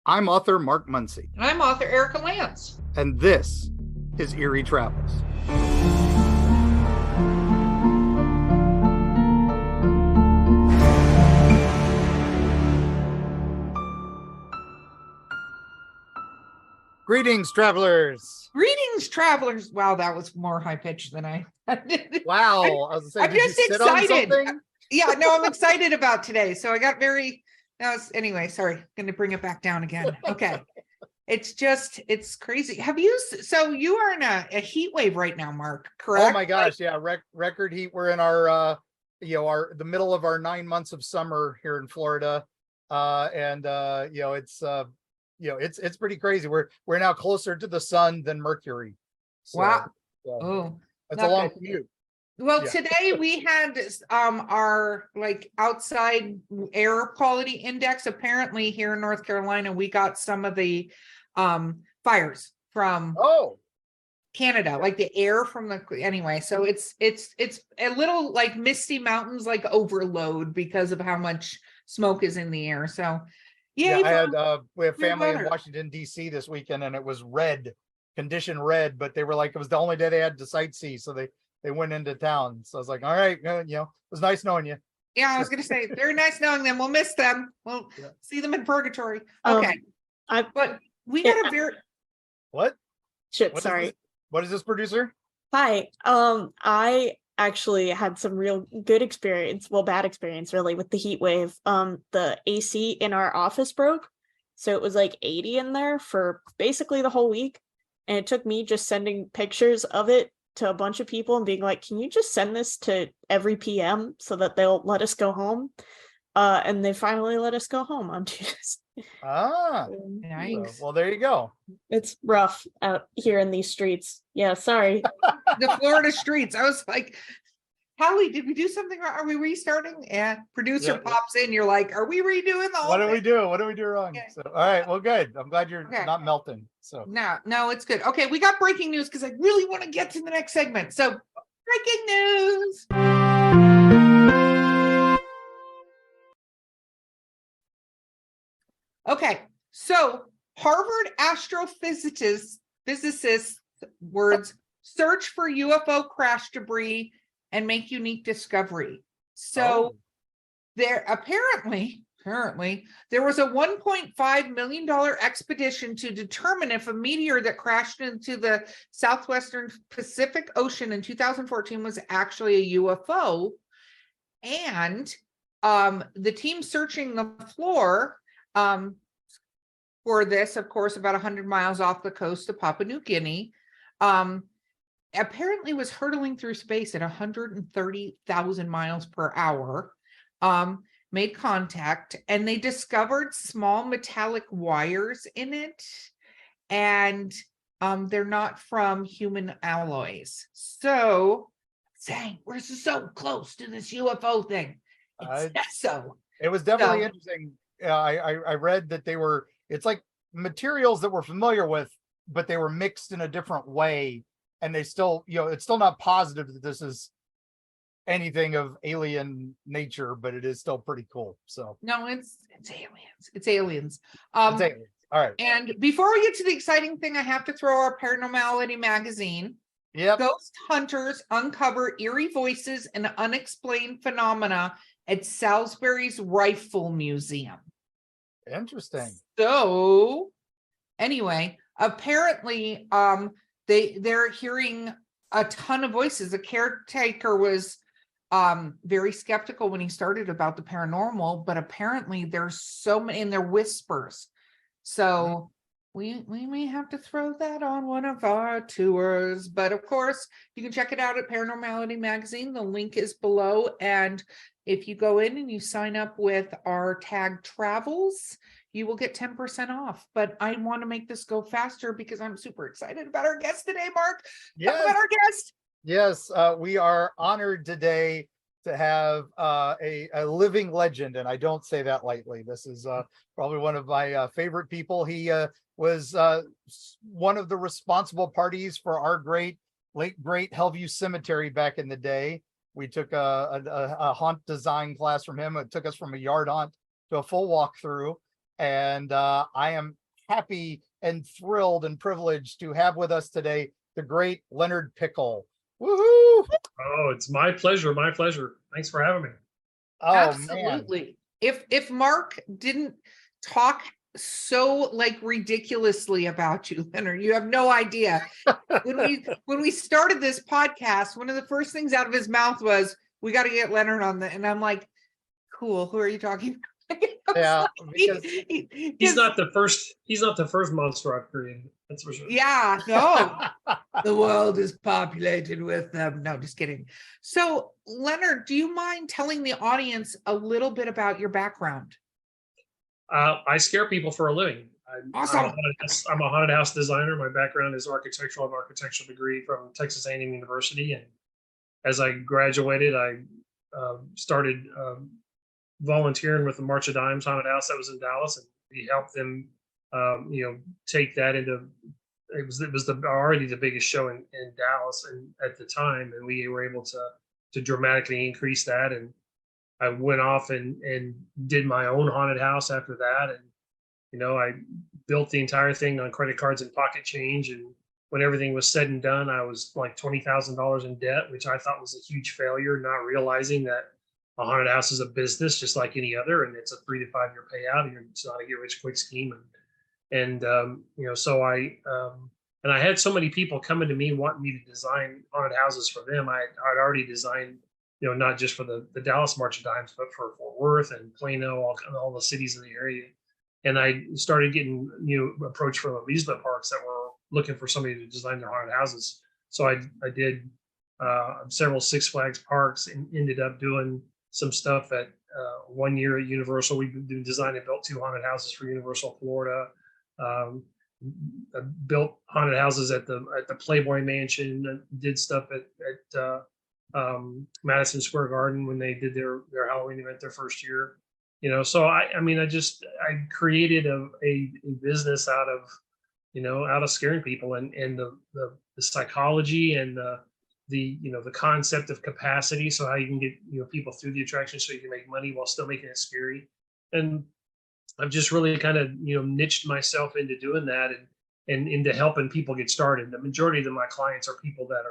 I'm author Mark Muncy, And I'm author Erika Lance. and this is Eerie Travels. Greetings, travelers. Greetings, travelers. Wow, that was more high pitched than I did. Wow, I was gonna say, I'm did just you sit on excited. something? Yeah, no, I'm excited about today. So I got anyway, sorry, going to bring it back down again. Okay. It's crazy. So you are in a heat wave right now, Mark, correct? Oh my gosh, yeah, record heat. We're in our the middle of our 9 months of summer here in Florida. It's pretty crazy. We're now closer to the sun than Mercury. So, Wow. yeah, Oh, it's a not long good. commute. Well, Yeah. today we had our outside air quality index. Apparently here in North Carolina, we got some of the fires from Oh, Canada, like the air from anyway. So it's a little like Misty Mountains, like overload because of how much smoke is in the air. So yeah. yay I had for we have good family in weather. Washington D.C. this weekend, and it was condition red, but they were like, it was the only day they had to sightsee, so they went into town. So I was like, all right, it was nice knowing you. Yeah, I was gonna say very nice knowing them. We'll miss them. We'll Yeah. see them in purgatory. Okay. But we got a very What? Shit, What is sorry. this? What is this, producer? Hi. I actually had some real good experience, well, bad experience really, with the heat wave. The AC in our office broke, so it was like 80 in there for basically the whole week. And it took me just sending pictures of it to a bunch of people and being like, can you just send this to every PM so that they'll let us go home? And they finally let us go home on Tuesday. Ah, nice. well, there you go. It's rough out here in these streets. Yeah, sorry. The Florida streets. I was like, Hallie, did we do something wrong? Are we restarting? And producer Yeah. pops in. You're like, are we redoing the whole What do we thing? do? What do we do wrong? Okay. So, all right, well, good. I'm glad you're Okay. not melting. So, No, it's good. Okay, we got breaking news because I really want to get to the next segment. So, breaking news. Okay, so Harvard physicists words search for UFO crash debris and make unique discovery. So there apparently there was a $1.5 million expedition to determine if a meteor that crashed into the southwestern Pacific Ocean in 2014 was actually a UFO. And the team searching the floor for this, of course, about 100 miles off the coast of Papua New Guinea, apparently was hurtling through space at 130,000 miles per hour, made contact, and they discovered small metallic wires in it, and they're not from human alloys. So, saying we're so close to this UFO thing. it was definitely interesting. I read that it's like materials that we're familiar with, but they were mixed in a different way, and they still, it's still not positive that this is anything of alien nature, but it is still pretty cool. So no, it's aliens. It's aliens. it's aliens. All right. And before we get to the exciting thing, I have to throw our Paranormality magazine. Yep. Ghost hunters uncover eerie voices and unexplained phenomena at Salisbury's Rifle Museum. Interesting. So anyway, apparently they're hearing a ton of voices. The caretaker was very skeptical when he started about the paranormal, but apparently there's so many, and they're whispers. So we may have to throw that on one of our tours, but of course you can check it out at Paranormality magazine. The link is below, and if you go in and you sign up with our tag travels, you will get 10% off. But I want to make this go faster because I'm super excited about our guest today. Mark, Yes. talk about our guest. Yes, we are honored today to have a living legend, and I don't say that lightly. This is probably one of my favorite people. He was one of the responsible parties for our late great Hellview Cemetery back in the day. We took a haunt design class from him. It took us from a yard haunt to a full walkthrough. And I am happy and thrilled and privileged to have with us today the great Leonard Pickel. Woohoo! Oh, it's my pleasure. My pleasure. Thanks for having me. Oh man. Absolutely. If Mark didn't talk so like ridiculously about you, Leonard, you have no idea. When we started this podcast, one of the first things out of his mouth was, "We got to get Leonard on the," and I'm like, "Cool, who are you talking about?" Yeah, because He's not the first. He's not the first monster I've created. That's for sure. Yeah, no. The world is populated with them. No, just kidding. So, Leonard, do you mind telling the audience a little bit about your background? I scare people for a living. Awesome. I'm a haunted house designer. My background is architectural. I have an architectural degree from Texas A&M University. And as I graduated, I started volunteering with the March of Dimes haunted house that was in Dallas, and we helped them, take that into. It was already the biggest show in Dallas and at the time, and we were able to dramatically increase that. And I went off and did my own haunted house after that, and I built the entire thing on credit cards and pocket change. And when everything was said and done, I was like $20,000 in debt, which I thought was a huge failure, not realizing that a haunted house is a business just like any other, and it's a 3 to 5 year payout. It's not a get rich quick scheme. So I had so many people coming to me wanting me to design haunted houses for them. I'd already designed, not just for the Dallas March of Dimes, but for Fort Worth and Plano, all the cities in the area. And I started getting approached from amusement parks that were looking for somebody to design their haunted houses. So I did several Six Flags parks and ended up doing some stuff at 1 year at Universal. We designed and built 2 haunted houses for Universal Florida. I built haunted houses at the Playboy Mansion. Did stuff at Madison Square Garden when they did their Halloween event their first year. So I created a business out of scaring people, and the psychology and the concept of capacity. So how you can get people through the attraction so you can make money while still making it scary. And I've just really kind of niched myself into doing that and into helping people get started. The majority of my clients are people that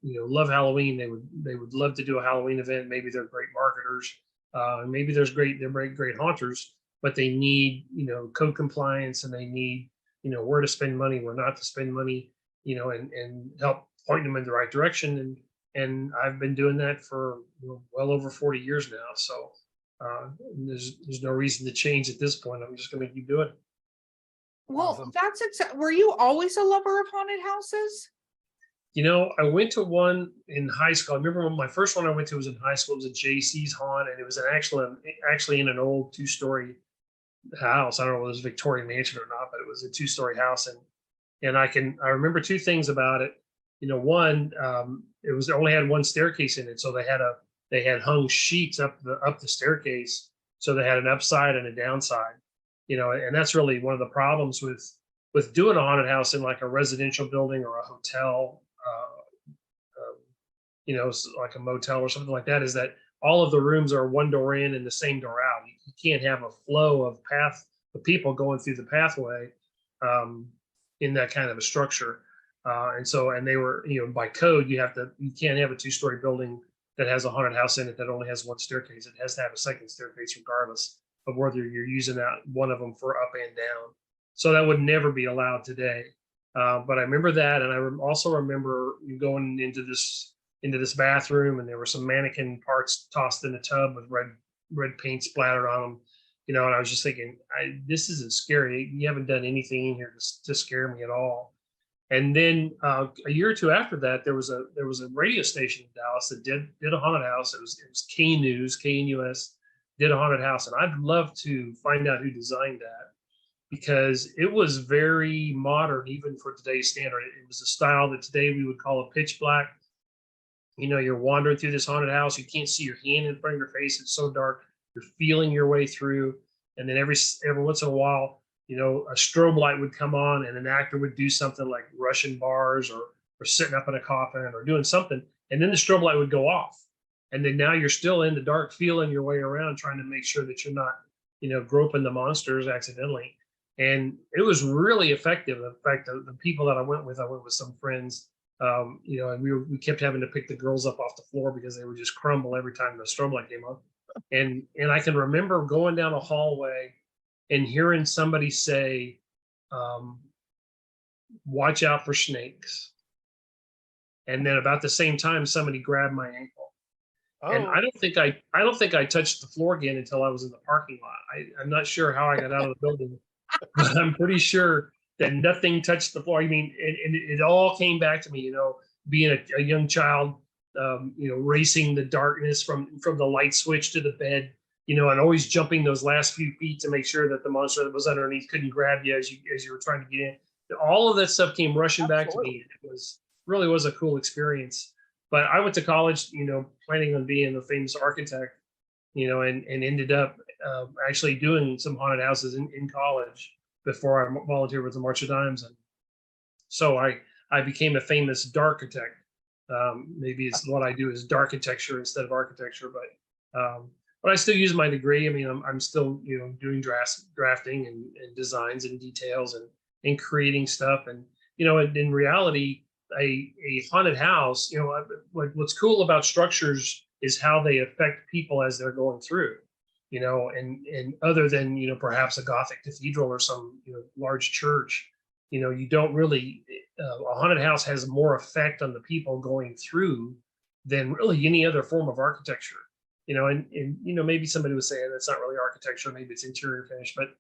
love Halloween. They would love to do a Halloween event. Maybe they're great marketers. Maybe they're great haunters, but they need code compliance, and they need where to spend money, where not to spend money, and help point them in the right direction. And I've been doing that for well over 40 years now. So there's no reason to change at this point. I'm just going to keep doing it. Well, Awesome. Were you always a lover of haunted houses? I went to one in high school. I remember when my first one I went to was in high school. It was a JC's haunt, and it was actually in an old 2-story house. I don't know if it was a Victorian mansion or not, but it was a 2-story house. And I remember 2 things about it. One, it only had 1 staircase in it, so they had hung sheets up the staircase, so they had an upside and a downside. And that's really one of the problems with doing a haunted house in like a residential building or a hotel, like a motel or something like that, is that all of the rooms are 1 door in and the same door out. You can't have a flow of people going through the pathway in that kind of a structure. And they were, by code, you can't have a 2-story building that has a haunted house in it that only has 1 staircase. It has to have a second staircase regardless of whether you're using that one of them for up and down. So that would never be allowed today. But I remember that, and I also remember going into this bathroom, and there were some mannequin parts tossed in a tub with red paint splattered on them. And I was just thinking, this isn't scary. You haven't done anything in here to scare me at all. And then a year or 2 after that, there was a radio station in Dallas that did a haunted house. It was K News, KNUS, did a haunted house, and I'd love to find out who designed that, because it was very modern, even for today's standard. It was a style that today we would call a pitch black. You're wandering through this haunted house, you can't see your hand in front of your face. It's so dark. You're feeling your way through, and then every once in a while, a strobe light would come on, and an actor would do something like rushing bars or sitting up in a coffin or doing something, and then the strobe light would go off, and then now you're still in the dark, feeling your way around, trying to make sure that you're not groping the monsters accidentally. And it was really effective. In fact, the people that I went with some friends, and we kept having to pick the girls up off the floor because they would just crumble every time the strobe light came on. And I can remember going down a hallway and hearing somebody say, watch out for snakes. And then about the same time, somebody grabbed my ankle. And Oh, I don't think I touched the floor again until I was in the parking lot. I'm not sure how I got out of the building, but I'm pretty sure that nothing touched the floor. I mean, and it all came back to me, being a young child, racing the darkness from the light switch to the bed, and always jumping those last few feet to make sure that the monster that was underneath couldn't grab you as you were trying to get in. All of that stuff came rushing back to me. It really was a cool experience. But I went to college, planning on being a famous architect, and ended up actually doing some haunted houses in college before I volunteered with the March of Dimes. And so I became a famous dark-architect. Maybe it's what I do is dark-architecture instead of architecture, but I still use my degree. I mean, I'm still, doing drafting and designs and details and creating stuff. And, in reality, a haunted house, what's cool about structures is how they affect people as they're going through, and other than, perhaps a Gothic cathedral or some, large church, you don't really, a haunted house has more effect on the people going through than really any other form of architecture, and maybe somebody would say that's not really architecture, maybe it's interior finish, but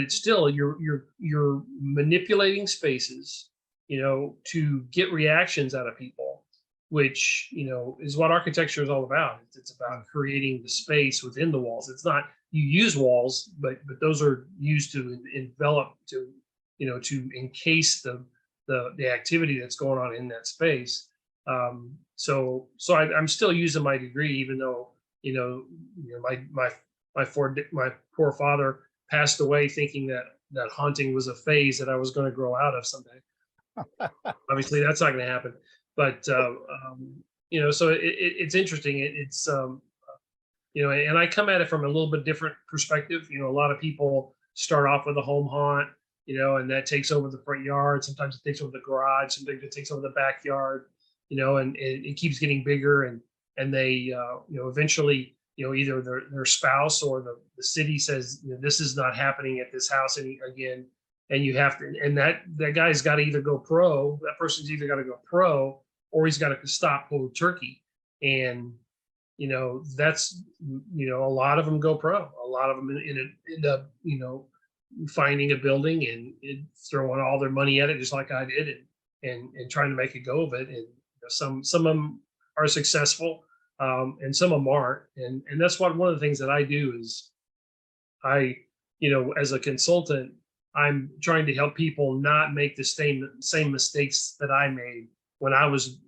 it's still, you're manipulating spaces, to get reactions out of people, which, is what architecture is all about. It's about creating the space within the walls. It's not, you use walls, but those are used to envelop, to encase the activity that's going on in that space. So I'm still using my degree, even though, my poor father passed away thinking that haunting was a phase that I was going to grow out of someday. Obviously that's not going to happen, but so it's interesting. It's and I come at it from a little bit different perspective. A lot of people start off with a home haunt, and that takes over the front yard. Sometimes it takes over the garage. Sometimes it takes over the backyard, and it keeps getting bigger, and they eventually, either their spouse or the city says, this is not happening at this house again. And you have to, and that guy's got to either go pro, that person's either got to go pro, or he's got to stop cold turkey. And, that's, a lot of them go pro. A lot of them end up, finding a building and throwing all their money at it, just like I did, and trying to make a go of it. And some of them are successful, and some of them aren't. And that's one of the things that I do is I, as a consultant, I'm trying to help people not make the same mistakes that I made when I was,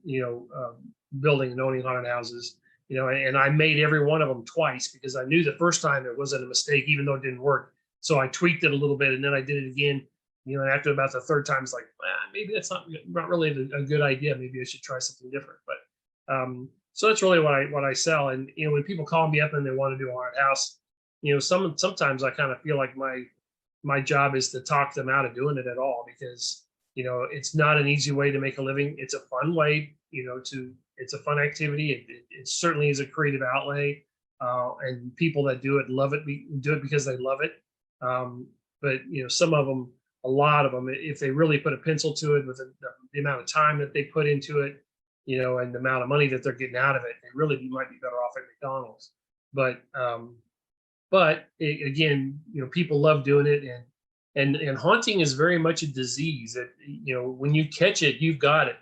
building and owning haunted houses, and I made every one of them twice because I knew the first time it wasn't a mistake, even though it didn't work. So I tweaked it a little bit and then I did it again, and after about the third time, it's like, maybe that's not really a good idea. Maybe I should try something different. But so that's really what I sell. And, when people call me up and they want to do a haunted house, sometimes I kind of feel like my job is to talk them out of doing it at all, because it's not an easy way to make a living. It's a fun way, it's a fun activity. It certainly is a creative outlay, and people that do it love it. Do it because they love it. But some of them, a lot of them, if they really put a pencil to it with the amount of time that they put into it, and the amount of money that they're getting out of it, they really might be better off at McDonald's. But again, people love doing it, and haunting is very much a disease that, when you catch it, you've got it,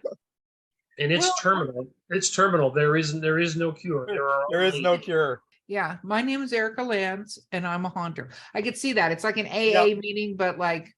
and it's terminal. It's terminal. There is no cure. There is no cure. Yeah, my name is Erika Lance, and I'm a haunter. I could see that. It's like an AA meeting, but like,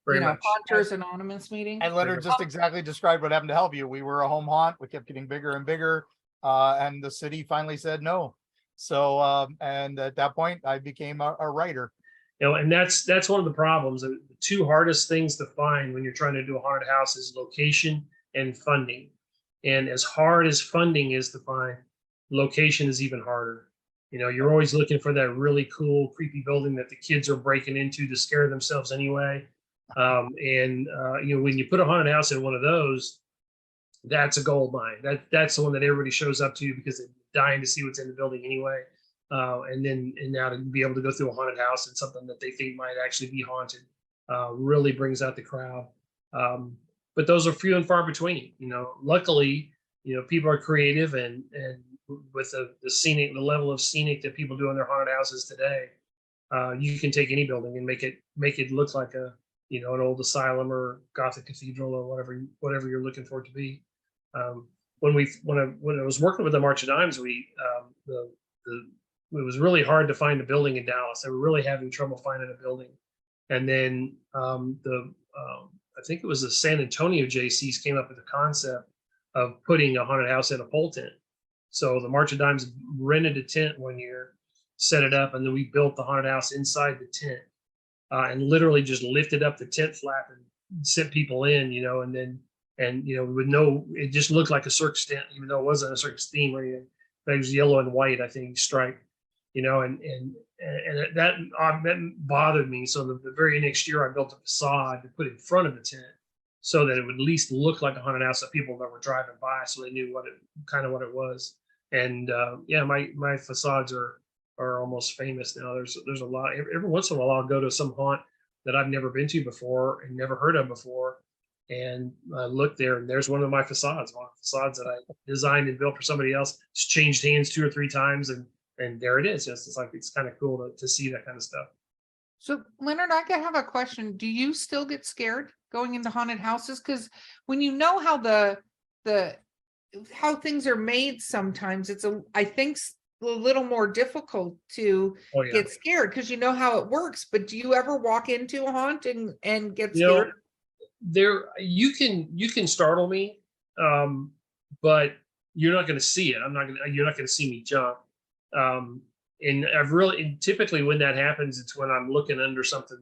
Very much. Haunters Anonymous meeting. And Leonard just exactly described what happened to help you. We were a home haunt. We kept getting bigger and bigger, and the city finally said no. So, and at that point, I became a writer. And that's one of the problems. The two hardest things to find when you're trying to do a haunted house is location and funding. And as hard as funding is to find, location is even harder. You're always looking for that really cool, creepy building that the kids are breaking into to scare themselves anyway. When you put a haunted house in one of those, that's a gold mine. That's the one that everybody shows up to because they're dying to see what's in the building anyway. And now to be able to go through a haunted house and something that they think might actually be haunted really brings out the crowd. But those are few and far between. Luckily, people are creative and with the level of scenic that people do in their haunted houses today, you can take any building and make it look like an old asylum or Gothic cathedral or whatever you're looking for it to be. When I was working with the March of Dimes, it was really hard to find a building in Dallas. They were really having trouble finding a building, and then I think it was the San Antonio JCs came up with the concept of putting a haunted house in a pole tent. So the March of Dimes rented a tent one year, set it up, and then we built the haunted house inside the tent, and literally just lifted up the tent flap and sent people in, with it just looked like a circus tent, even though it wasn't a circus theme or anything. But it was yellow and white, I think, striped, and that bothered me. So the very next year, I built a facade to put in front of the tent, so that it would at least look like a haunted house that people that were driving by, so they knew what it was. And my facades are almost famous now. There's a lot. Every once in a while, I'll go to some haunt that I've never been to before and never heard of before, and look there, and there's one of my facades, that I designed and built for somebody else. It's changed hands 2 or 3 times, and there it is. It's kind of cool to see that kind of stuff. So Leonard, I have a question. Do you still get scared going into haunted houses? Because when you know how how things are made, sometimes I think a little more difficult to get scared because you know how it works. But do you ever walk into a haunt and get scared? You can startle me, but you're not going to see it. You're not going to see me jump. And typically when that happens, it's when I'm looking under something,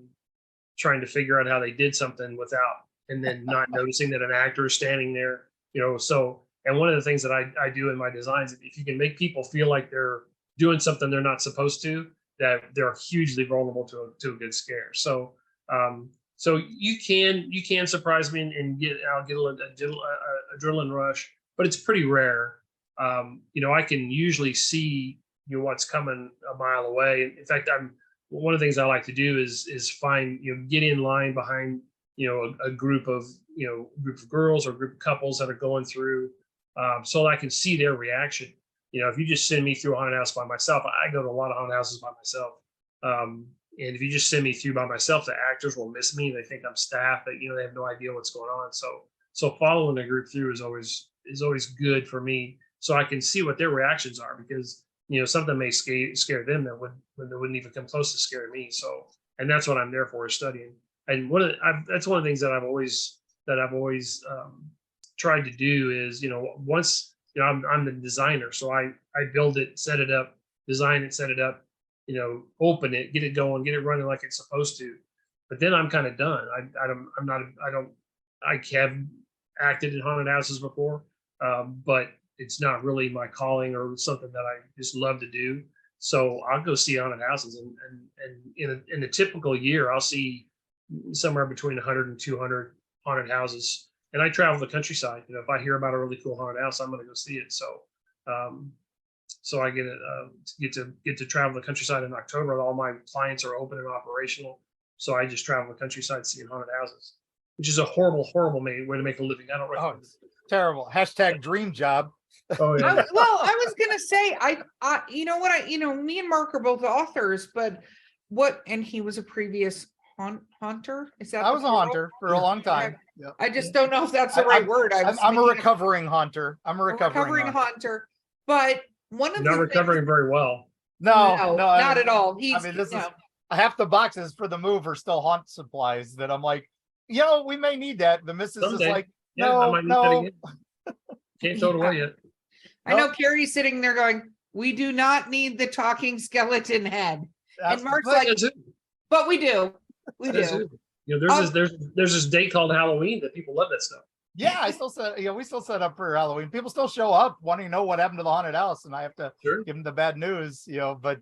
trying to figure out how they did something and then not noticing that an actor is standing there, and one of the things that I do in my designs, if you can make people feel like they're doing something they're not supposed to, that they're hugely vulnerable to a good scare. So you can surprise me and I'll get a adrenaline rush, but it's pretty rare. I can usually see what's coming a mile away. In fact, one of the things I like to do is find get in line behind a group of girls or group of couples that are going through, so I can see their reaction. If you just send me through a haunted house by myself, I go to a lot of haunted houses by myself. And if you just send me through by myself, the actors will miss me. They think I'm staff, but they have no idea what's going on. So following a group through is always good for me, so I can see what their reactions are, because something may scare them that wouldn't even come close to scaring me. So, and that's what I'm there for, is studying. And that's one of the things that I've always tried to do is, once I'm the designer, so I build it, set it up, design it, set it up, open it, get it going, get it running like it's supposed to. But then I'm kind of done. I have acted in haunted houses before, but it's not really my calling or something that I just love to do. So I'll go see haunted houses, and in a typical year, I'll see somewhere between 100 and 200 haunted houses. And I travel the countryside. If I hear about a really cool haunted house, I'm going to go see it. So, I get to travel the countryside in October. All my clients are open and operational, so I just travel the countryside seeing haunted houses, which is a horrible way to make a living. I don't recommend it. Terrible. #dream job. Oh, yeah. I was gonna say, me and Mark are both authors, but and he was a previous haunter. Is that? I was a haunter for a long time. Yeah. I just don't know if that's the right word. I'm a recovering haunter. I'm a recovering haunter. But one of You're not recovering very well. No, not at all. This is half the boxes for the move are still haunt supplies that I'm like, we may need that. The missus Someday. is like, I might need that again. Can't throw it away yet. I know Carrie's sitting there going, "We do not need the talking skeleton head." And Mark's like, "But we do. We do." There's this date called Halloween that people love that stuff. Yeah, I still set, we still set up for Halloween. People still show up wanting to know what happened to the haunted house, and I have to Sure. give them the bad news, but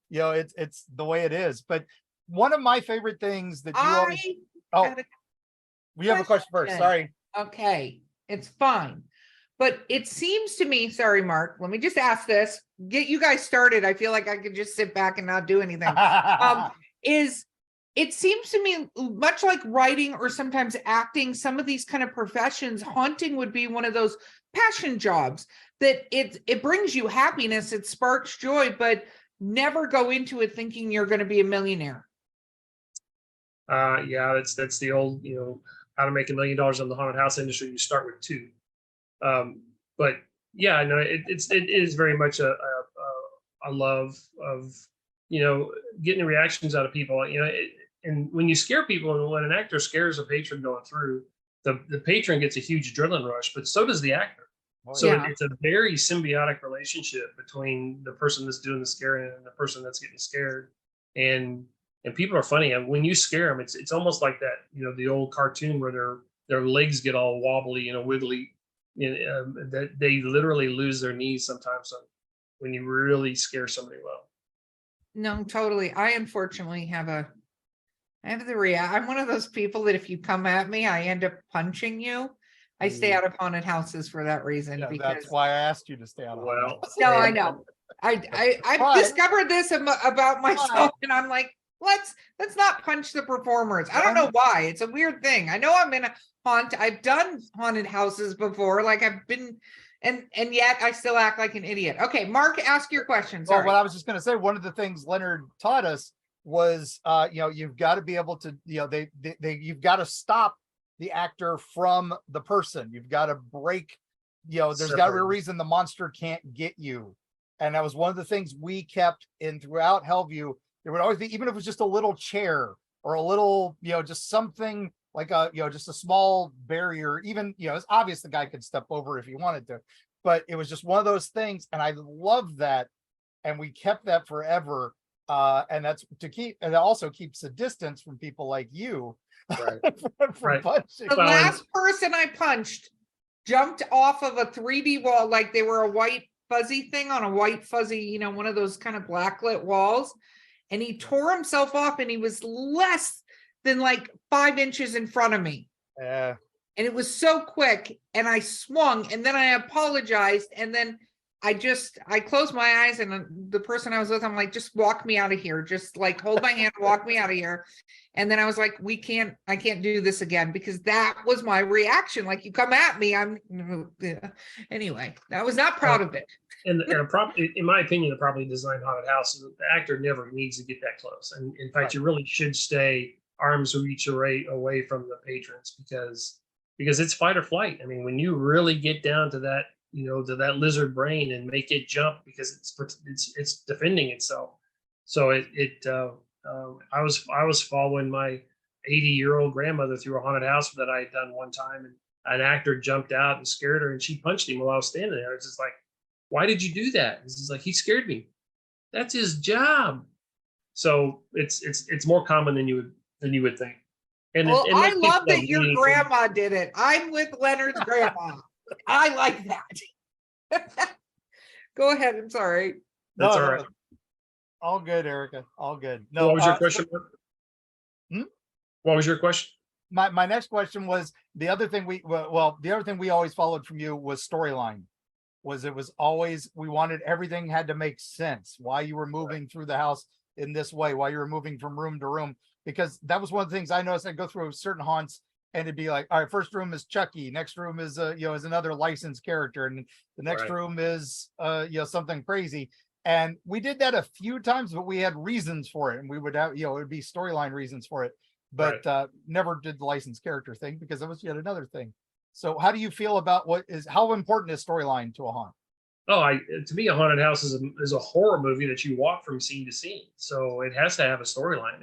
it's the way it is. But one of my favorite things that you always, oh, had a we have a question first. question. Sorry. Okay, it's fine. But it seems to me, sorry, Mark, let me just ask this, get you guys started. I feel like I could just sit back and not do anything. It seems to me much like writing or sometimes acting, some of these kind of professions, haunting would be one of those passion jobs that it brings you happiness, it sparks joy, but never go into it thinking you're going to be a millionaire. Yeah, that's the old, how to make $1 million in the haunted house industry. You start with two. But yeah, no, it is very much a love of, getting reactions out of people, and when you scare people, and when an actor scares a patron going through, the patron gets a huge adrenaline rush, but so does the actor. So Yeah. it's a very symbiotic relationship between the person that's doing the scaring and the person that's getting scared. And people are funny. And when you scare them, it's almost like that, the old cartoon where their legs get all wobbly, wiggly, that they literally lose their knees sometimes when you really scare somebody well. No, totally. I unfortunately I'm one of those people that if you come at me, I end up punching you. I stay out of haunted houses for that reason. Yeah, because that's why I asked you to stay out of haunted Well, houses. no, I know. I've But- discovered this about myself, and I'm like, let's not punch the performers. I don't know why. It's a weird thing. I know I'm in a I've done haunted houses before, like I've been, and yet I still act like an idiot. Okay, Mark, ask your question. Well, Sorry. what I was just going to say, one of the things Leonard taught us was, you've got to be able to, you've got to stop the actor from the person. You've got to break, there's got to be a reason the monster can't get you. And that was one of the things we kept in throughout Hellview. There would always be, even if it was just a little chair or a little, just something like just a small barrier, even, it's obvious the guy could step over if he wanted to, but it was just one of those things. And I love that. And we kept that forever. And that's to keep, and it also keeps the distance from people like you. Right. from punching. The last person I punched jumped off of a 3D wall, like they were a white fuzzy thing on a white fuzzy, one of those kind of blacklit walls. And he tore himself off, and he was less than like 5 inches in front of me. Yeah. And it was so quick, and I swung, and then I apologized, and then I closed my eyes, and the person I was with, I'm like, just walk me out of here. Just like hold my hand, walk me out of here. And then I was like, I can't do this again, because that was my reaction. Like, you come at me, anyway, I was not proud of it. And in my opinion, a properly designed haunted house, the actor never needs to get that close. And in fact, you really should stay arm's reach away from the patrons, because it's fight or flight. I mean, when you really get down to that, to that lizard brain and make it jump, because it's defending itself. So I was following my 80-year-old grandmother through a haunted house that I had done one time, and an actor jumped out and scared her, and she punched him while I was standing there. It's just like, why did you do that? He's like, he scared me. That's his job. So it's more common than you would think. And Well, I let's love keep that your grandma did it. I'm with Leonard's grandma. I like that. Go ahead. I'm sorry. That's all right. All good, Erika. All good. No, What was your question, Mark? Hmm? What was your question? My next question was the other thing we always followed from you was storyline. It was always, we wanted everything had to make sense. Why you were moving through the house in this way, why you were moving from room to room, because that was one of the things I noticed. I'd go through certain haunts, and it'd be like, all right, first room is Chucky, next room is is another licensed character, and the next room is something crazy. And we did that a few times, but we had reasons for it, and we would have, it would be storyline reasons for it, but never did the licensed character thing, because it was yet another thing. So how do you feel about how important is storyline to a haunt? To me, a haunted house is a horror movie that you walk from scene to scene. So it has to have a storyline.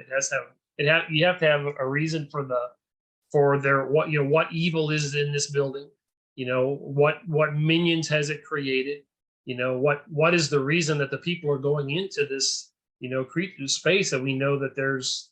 You have to have a reason for what evil is in this building. What minions has it created? What is the reason that the people are going into this, creature space, that we know that there's,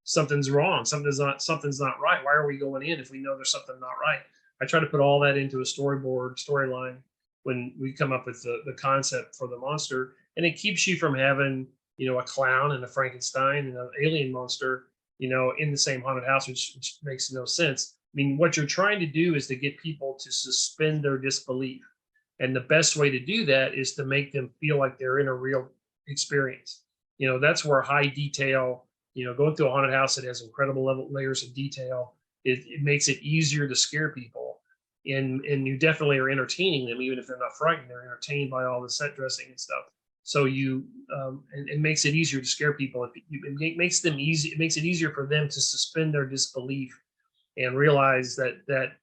something's wrong, something's not right. Why are we going in if we know there's something not right? I try to put all that into a storyline when we come up with the concept for the monster, and it keeps you from having, a clown and a Frankenstein and an alien monster, in the same haunted house, which makes no sense. I mean, what you're trying to do is to get people to suspend their disbelief. And the best way to do that is to make them feel like they're in a real experience. That's where high detail, going through a haunted house that has incredible layers of detail, it makes it easier to scare people. And you definitely are entertaining them, even if they're not frightened, they're entertained by all the set dressing and stuff. So it makes it easier to scare people. It makes it easier for them to suspend their disbelief and realize that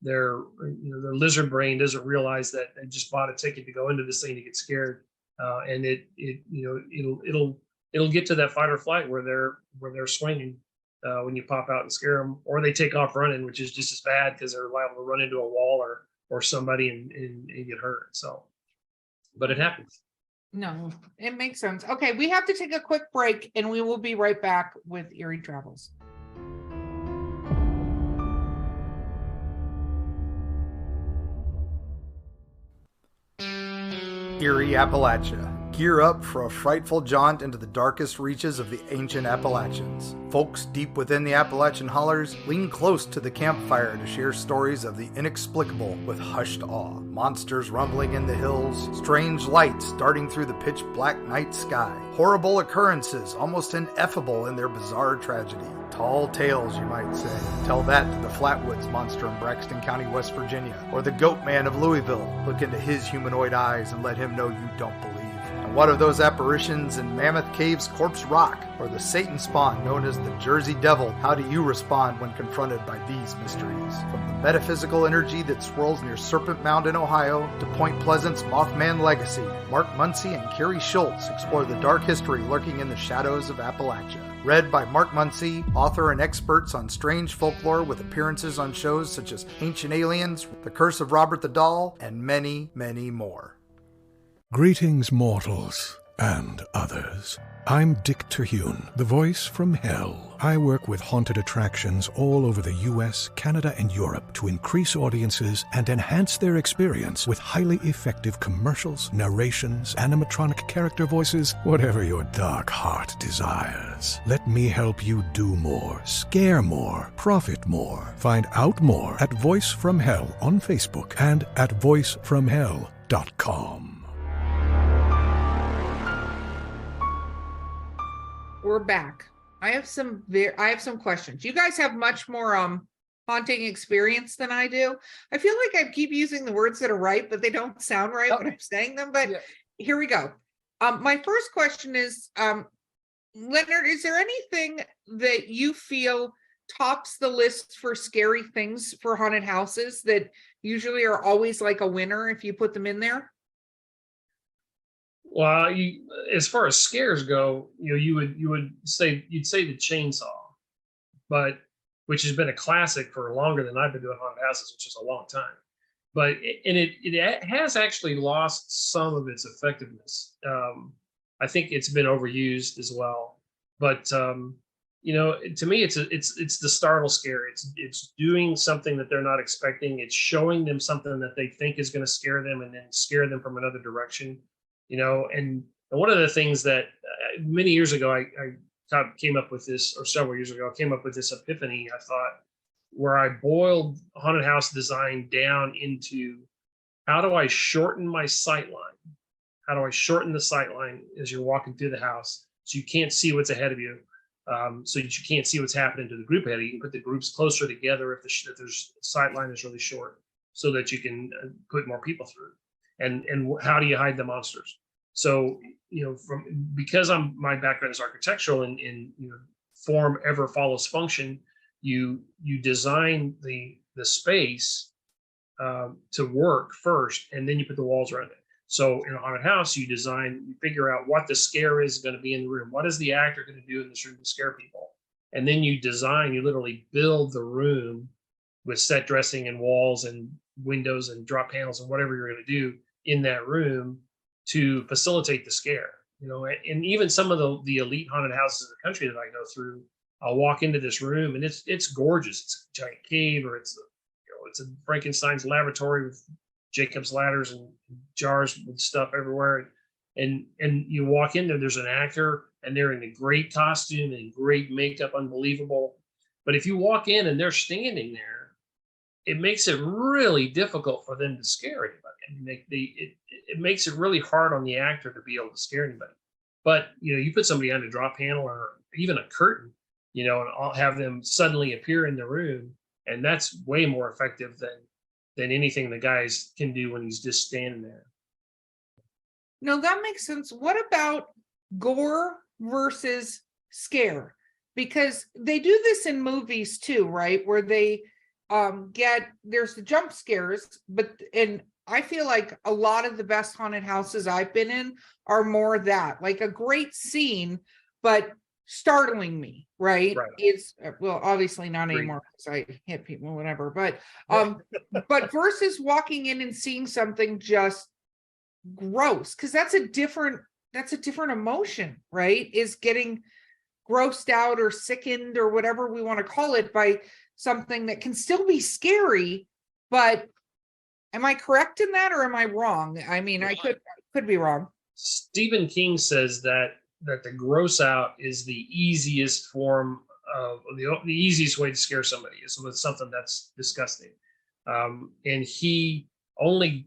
their lizard brain doesn't realize that they just bought a ticket to go into this thing to get scared, and it'll get to that fight or flight where they're swinging when you pop out and scare them, or they take off running, which is just as bad because they're liable to run into a wall or somebody and get hurt. So, but it happens. No, it makes sense. Okay, we have to take a quick break, and we will be right back with Eerie Travels. Eerie, Appalachia. Gear up for a frightful jaunt into the darkest reaches of the ancient Appalachians. Folks deep within the Appalachian hollers lean close to the campfire to share stories of the inexplicable with hushed awe. Monsters rumbling in the hills, strange lights darting through the pitch black night sky, horrible occurrences almost ineffable in their bizarre tragedy. Tall tales, you might say. Tell that to the Flatwoods monster in Braxton County, West Virginia, or the Goat Man of Louisville. Look into his humanoid eyes and let him know you don't believe. And what of those apparitions in Mammoth Cave's Corpse Rock, or the Satan spawn known as the Jersey Devil? How do you respond when confronted by these mysteries? From the metaphysical energy that swirls near Serpent Mound in Ohio to Point Pleasant's Mothman legacy, Mark Muncy and Carrie Schultz explore the dark history lurking in the shadows of Appalachia. Read by Mark Muncy, author and experts on strange folklore with appearances on shows such as Ancient Aliens, The Curse of Robert the Doll, and many, many more. Greetings, mortals and others. I'm Dick Terhune, the voice from hell. I work with haunted attractions all over the US, Canada, and Europe to increase audiences and enhance their experience with highly effective commercials, narrations, animatronic character voices, whatever your dark heart desires. Let me help you do more, scare more, profit more. Find out more at Voice from Hell on Facebook and at voicefromhell.com. We're back. I have some questions. You guys have much more haunting experience than I do. I feel like I keep using the words that are right, but they don't sound right when I'm saying them. But Here we go. My first question is, Leonard, is there anything that you feel tops the list for scary things for haunted houses that usually are always like a winner if you put them in there? Well, as far as scares go, you'd say the chainsaw, but which has been a classic for longer than I've been doing haunted houses, which is a long time. But it has actually lost some of its effectiveness. I think it's been overused as well. But to me, it's the startle scare. It's doing something that they're not expecting. It's showing them something that they think is going to scare them, and then scare them from another direction. And one of the things that many years ago I came up with this, or several years ago, I came up with this epiphany, I thought, where I boiled haunted house design down into how do I shorten my sight line? How do I shorten the sight line as you're walking through the house so you can't see what's ahead of you, so that you can't see what's happening to the group ahead of you? You can put the groups closer together if there's sight line is really short, so that you can put more people through. And how do you hide the monsters? So, because my background is architectural and form ever follows function, you design the space to work first, and then you put the walls around it. So in a haunted house, you figure out what the scare is going to be in the room. What is the actor going to do in this room to scare people? And then you literally build the room with set dressing and walls and windows and drop panels and whatever you're going to do in that room to facilitate the scare. And even some of the elite haunted houses in the country that I go through, I'll walk into this room and it's gorgeous. It's a giant cave, or it's it's a Frankenstein's laboratory with Jacob's ladders and jars with stuff everywhere. And you walk in there, there's an actor and they're in a great costume and great makeup, unbelievable. But if you walk in and they're standing there, it makes it really difficult for them to scare anybody. I mean, it makes it really hard on the actor to be able to scare anybody. But, you know, you put somebody on a drop panel or even a curtain, you know, and I'll have them suddenly appear in the room. And that's way more effective than anything the guys can do when he's just standing there. No, that makes sense. What about gore versus scare? Because they do this in movies too, right? Where they there's the jump scares, and I feel like a lot of the best haunted houses I've been in are more that, like a great scene, but startling me, right? It's well, obviously not anymore because I hit people or whatever, but versus walking in and seeing something just gross, because that's a different emotion, right? Is getting grossed out or sickened or whatever we want to call it by something that can still be scary. But am I correct in that, or am I wrong? I mean, I could be wrong. Stephen King says that the gross out is the easiest form of the easiest way to scare somebody is with something that's disgusting. And he only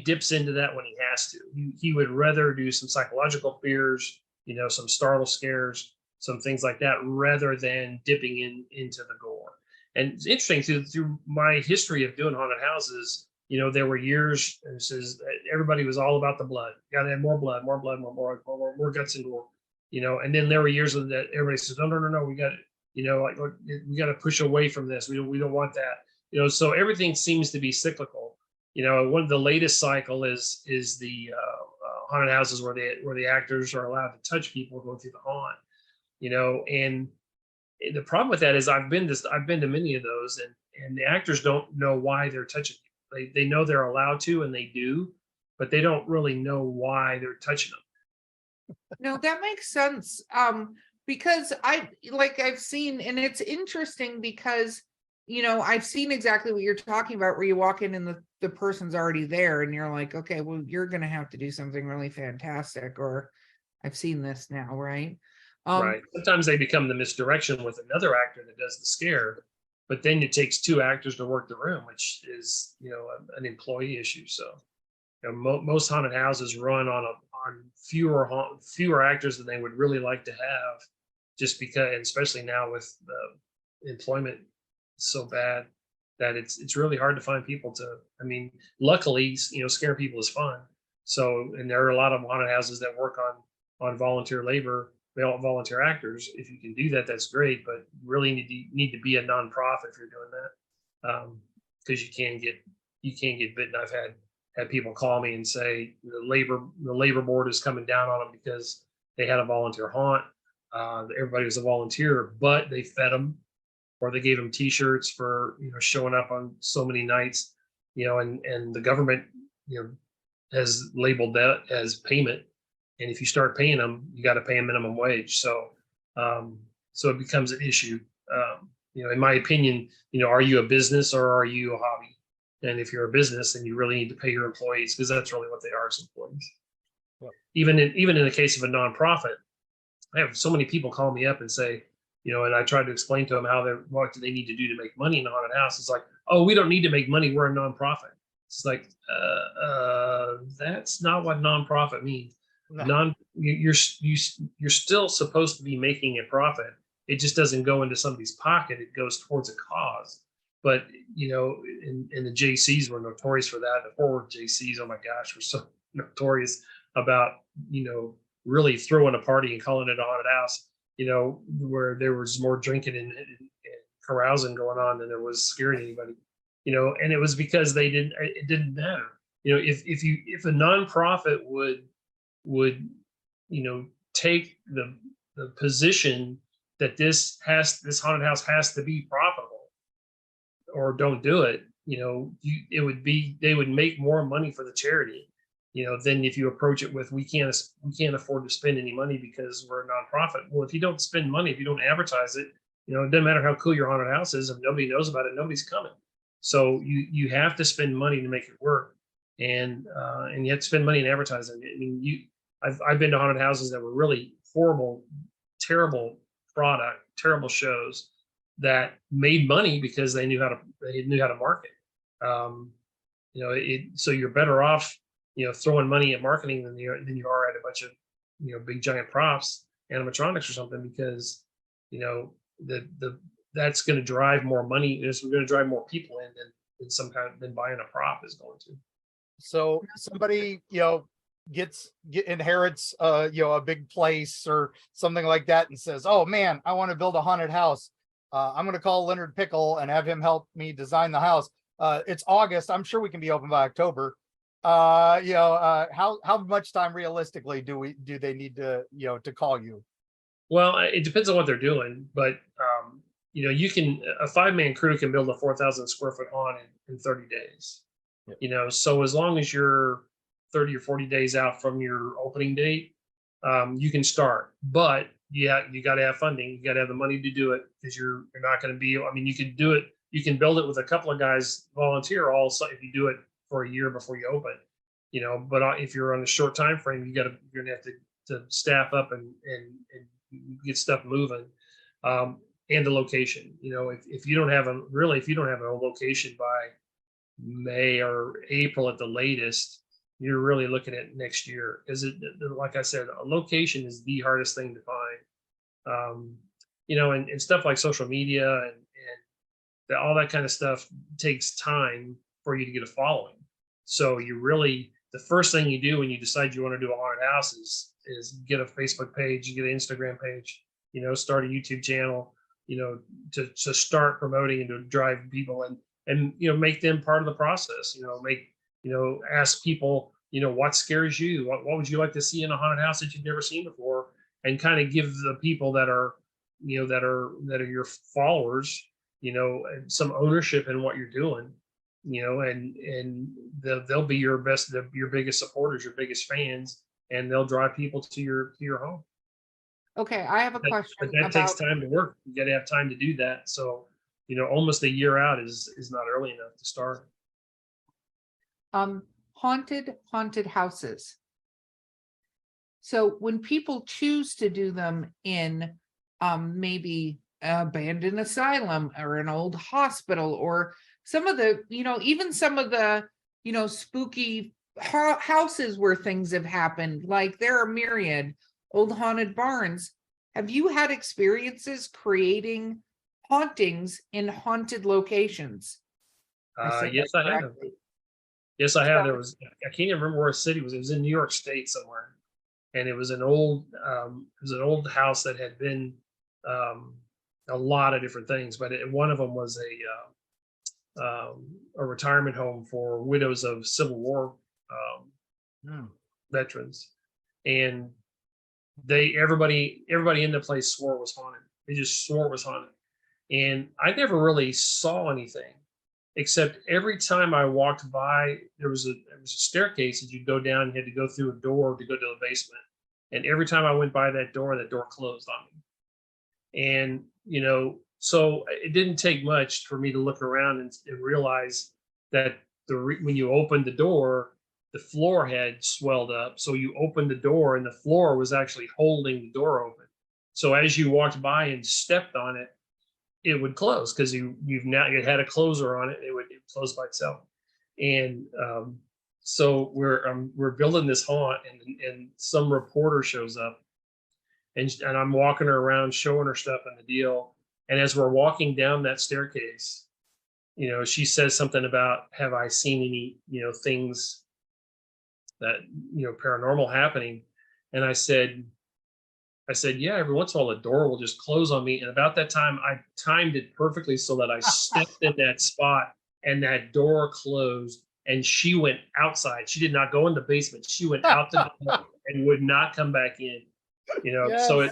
dips into that when he has to. He would rather do some psychological fears, you know, some startle scares, some things like that, rather than dipping into the gore. And it's interesting through my history of doing haunted houses, you know, there were years, and it says everybody was all about the blood. You gotta have more blood, more guts and gore, you know. And then there were years that everybody says, no, we got, you know, like we got to push away from this. We don't want that, you know. So everything seems to be cyclical. You know, one of the latest cycle is the haunted houses where the actors are allowed to touch people going through the haunt, you know. And the problem with that is I've been to many of those, and the actors don't know why they're touching people. They know they're allowed to, and they do, but they don't really know why they're touching them. No, that makes sense. Because I've seen, and it's interesting because, you know, I've seen exactly what you're talking about, where you walk in and the person's already there and you're like, okay, well, you're going to have to do something really fantastic, or I've seen this now, right? Right. Sometimes they become the misdirection with another actor that does the scare, but then it takes two actors to work the room, which is, you know, an employee issue. So, you know, most haunted houses run on fewer actors than they would really like to have, just because, and especially now with the employment so bad that it's really hard to find people to. I mean, luckily, you know, scaring people is fun. So, and there are a lot of haunted houses that work on volunteer labor. They all volunteer actors. If you can do that, that's great. But really need to be a nonprofit if you're doing that, because you can get bitten. I've had people call me and say the labor board is coming down on them because they had a volunteer haunt. Everybody was a volunteer, but they fed them, or they gave them T-shirts for, you know, showing up on so many nights, you know, and the government, you know, has labeled that as payment. And if you start paying them, you got to pay a minimum wage. So, so it becomes an issue. You know, in my opinion, you know, are you a business or are you a hobby? And if you're a business, then you really need to pay your employees, because that's really what they are, as employees. Well, even in the case of a nonprofit, I have so many people call me up and say, you know, and I try to explain to them what do they need to do to make money in a haunted house. It's like, oh, we don't need to make money. We're a nonprofit. It's like, that's not what nonprofit means. No. You're still supposed to be making a profit. It just doesn't go into somebody's pocket. It goes towards a cause. But, you know, in the JCs were notorious for that. The forward JCs, oh my gosh, were so notorious about, you know, really throwing a party and calling it a haunted house, you know, where there was more drinking and carousing going on than there was scaring anybody, you know. And it was because it didn't matter. You know, if a nonprofit would, you know, take the position that this haunted house has to be profitable, or don't do it, you know, they would make more money for the charity, you know, than if you approach it with, we can't afford to spend any money because we're a nonprofit. Well, if you don't spend money, if you don't advertise it, you know, it doesn't matter how cool your haunted house is. If nobody knows about it, nobody's coming. So you have to spend money to make it work, and you have to spend money in advertising. I mean, I've been to haunted houses that were really horrible, terrible product, terrible shows that made money because they knew how to market. So you're better off, throwing money at marketing than you are at a bunch of, big giant props, animatronics or something, because, that's going to drive more money. It's going to drive more people in than buying a prop is going to. So somebody, inherits, a big place or something like that and says, oh man, I want to build a haunted house. I'm going to call Leonard Pickel and have him help me design the house. It's August. I'm sure we can be open by October. How much time realistically do they need to, to call you? Well, it depends on what they're doing, but a 5-man crew can build a 4,000 square foot haunt in 30 days. Yep. So as long as you're 30 or 40 days out from your opening date, you can start. But yeah, you got to have funding. You got to have the money to do it, because you're not going to be. I mean, you can do it. You can build it with a couple of guys volunteer also if you do it for a year before you open. But if you're on a short time frame, you're going to have to staff up and get stuff moving. And the location. If you don't have a location by May or April at the latest, you're really looking at next year. Because like I said, a location is the hardest thing to find. And stuff like social media and all that kind of stuff takes time for you to get a following. So the first thing you do when you decide you want to do a haunted house is get a Facebook page, get an Instagram page, start a YouTube channel, to start promoting and to drive people and make them part of the process. Ask people, what scares you? What would you like to see in a haunted house that you've never seen before? And kind of give the people that are your followers, some ownership in what you're doing, and they'll be your biggest supporters, your biggest fans, and they'll drive people to your home. Okay, I have a question. But that takes time to work. You got to have time to do that. So, almost a year out is not early enough to start. Haunted houses. So when people choose to do them in maybe an abandoned asylum or an old hospital, or some of the, even some of the, spooky houses where things have happened, like there are myriad old haunted barns. Have you had experiences creating hauntings in haunted locations? Yes, I have. Yes, I have. I can't even remember where a city was. It was in New York State somewhere, and it was an old house that had been a lot of different things, but one of them was a retirement home for widows of Civil War veterans, and everybody in the place swore it was haunted. They just swore it was haunted, and I never really saw anything, except every time I walked by, there was a staircase that you'd go down. You had to go through a door to go to the basement, and every time I went by that door closed on me. And so it didn't take much for me to look around and realize that when you opened the door, the floor had swelled up. So you opened the door and the floor was actually holding the door open. So as you walked by and stepped on it, it would close, because you had a closer on it. It would close by itself. And so we're building this haunt, and some reporter shows up, and I'm walking her around, showing her stuff and the deal. And as we're walking down that staircase, she says something about, have I seen any, things that, paranormal happening? And I said, yeah, every once in a while the door will just close on me. And about that time, I timed it perfectly so that I stepped in that spot and that door closed, and she went outside. She did not go in the basement. She went out the door and would not come back in. Yes. So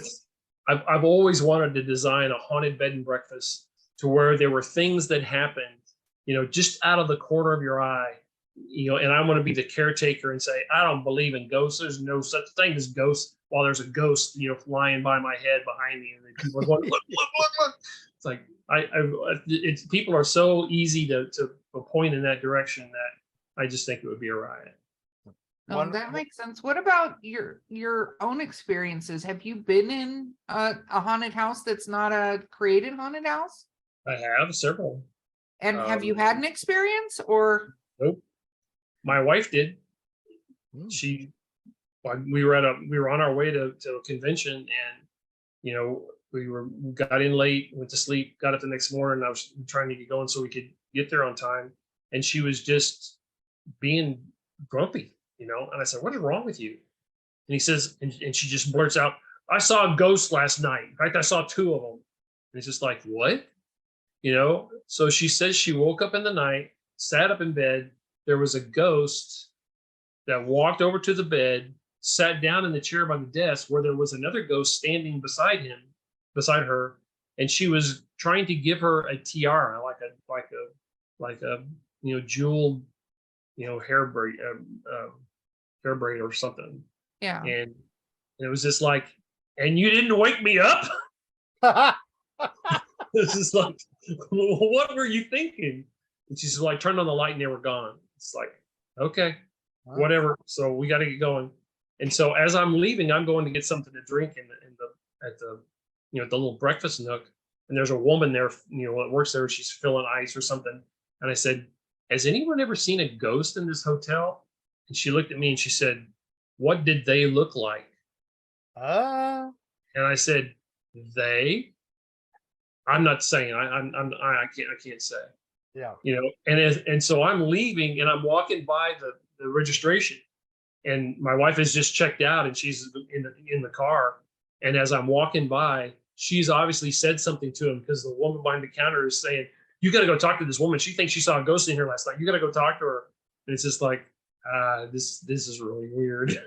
I've always wanted to design a haunted bed and breakfast to where there were things that happened, just out of the corner of your eye, and I want to be the caretaker and say, I don't believe in ghosts. There's no such thing as ghosts. While there's a ghost, flying by my head behind me, and people are going, look. It's like it's people are so easy to point in that direction that I just think it would be a riot. No, that makes sense. What about your own experiences? Have you been in a haunted house that's not a created haunted house? I have several. And have you had an experience or? Nope. My wife did. We were on our way to a convention, and we got in late, went to sleep, got up the next morning. I was trying to get going so we could get there on time, and she was just being grumpy, and I said, "What is wrong with you?" And he says, and she just blurts out, "I saw a ghost last night. In fact, I saw 2 of them." And it's just like, what? So she says she woke up in the night, sat up in bed. There was a ghost that walked over to the bed, sat down in the chair by the desk where there was another ghost standing beside her, and she was trying to give her a tiara, like a jeweled, hair braid or something. Yeah. And it was just like, and you didn't wake me up? This is like, what were you thinking? And she's like, turned on the light and they were gone. It's like, okay, whatever. So we got to get going. And so as I'm leaving, I'm going to get something to drink at the little breakfast nook. And there's a woman there, that works there. She's filling ice or something. And I said, "Has anyone ever seen a ghost in this hotel?" And she looked at me and she said, "What did they look like?" And I said, "They." I'm not saying I can't say. Yeah. And so I'm leaving and I'm walking by the registration, and my wife has just checked out and she's in the car. And as I'm walking by, she's obviously said something to him, because the woman behind the counter is saying, "You got to go talk to this woman. She thinks she saw a ghost in here last night. You got to go talk to her." And it's just like, this is really weird.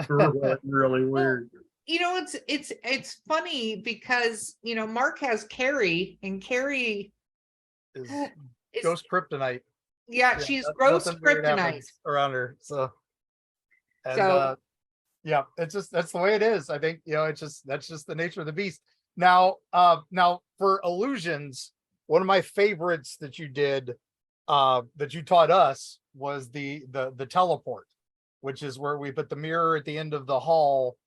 really, really weird. It's funny because Mark has Carrie, and Carrie is is ghost kryptonite. Yeah, she's gross nothing weird kryptonite happens around her. Yeah, it's just, that's the way it is. I think, that's just the nature of the beast. Now for illusions, one of my favorites that you did, that you taught us, was the teleport, which is where we put the mirror at the end of the hall.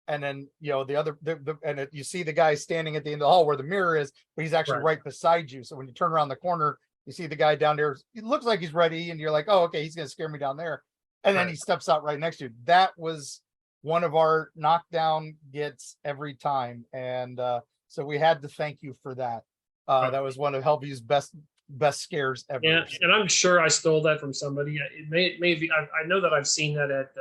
And then, you see the guy standing at the end of the hall where the mirror is, but he's actually right beside you. So when you turn around the corner, you see the guy down there. It looks like he's ready, and you're like, "Oh, okay, he's going to scare me down there." And then he steps out right next to you. That was one of our knockdown gets every time. And so we had to thank you for that. That was one of Hellview's best scares ever. Yeah, and I'm sure I stole that from somebody. It may be. I know that I've seen that at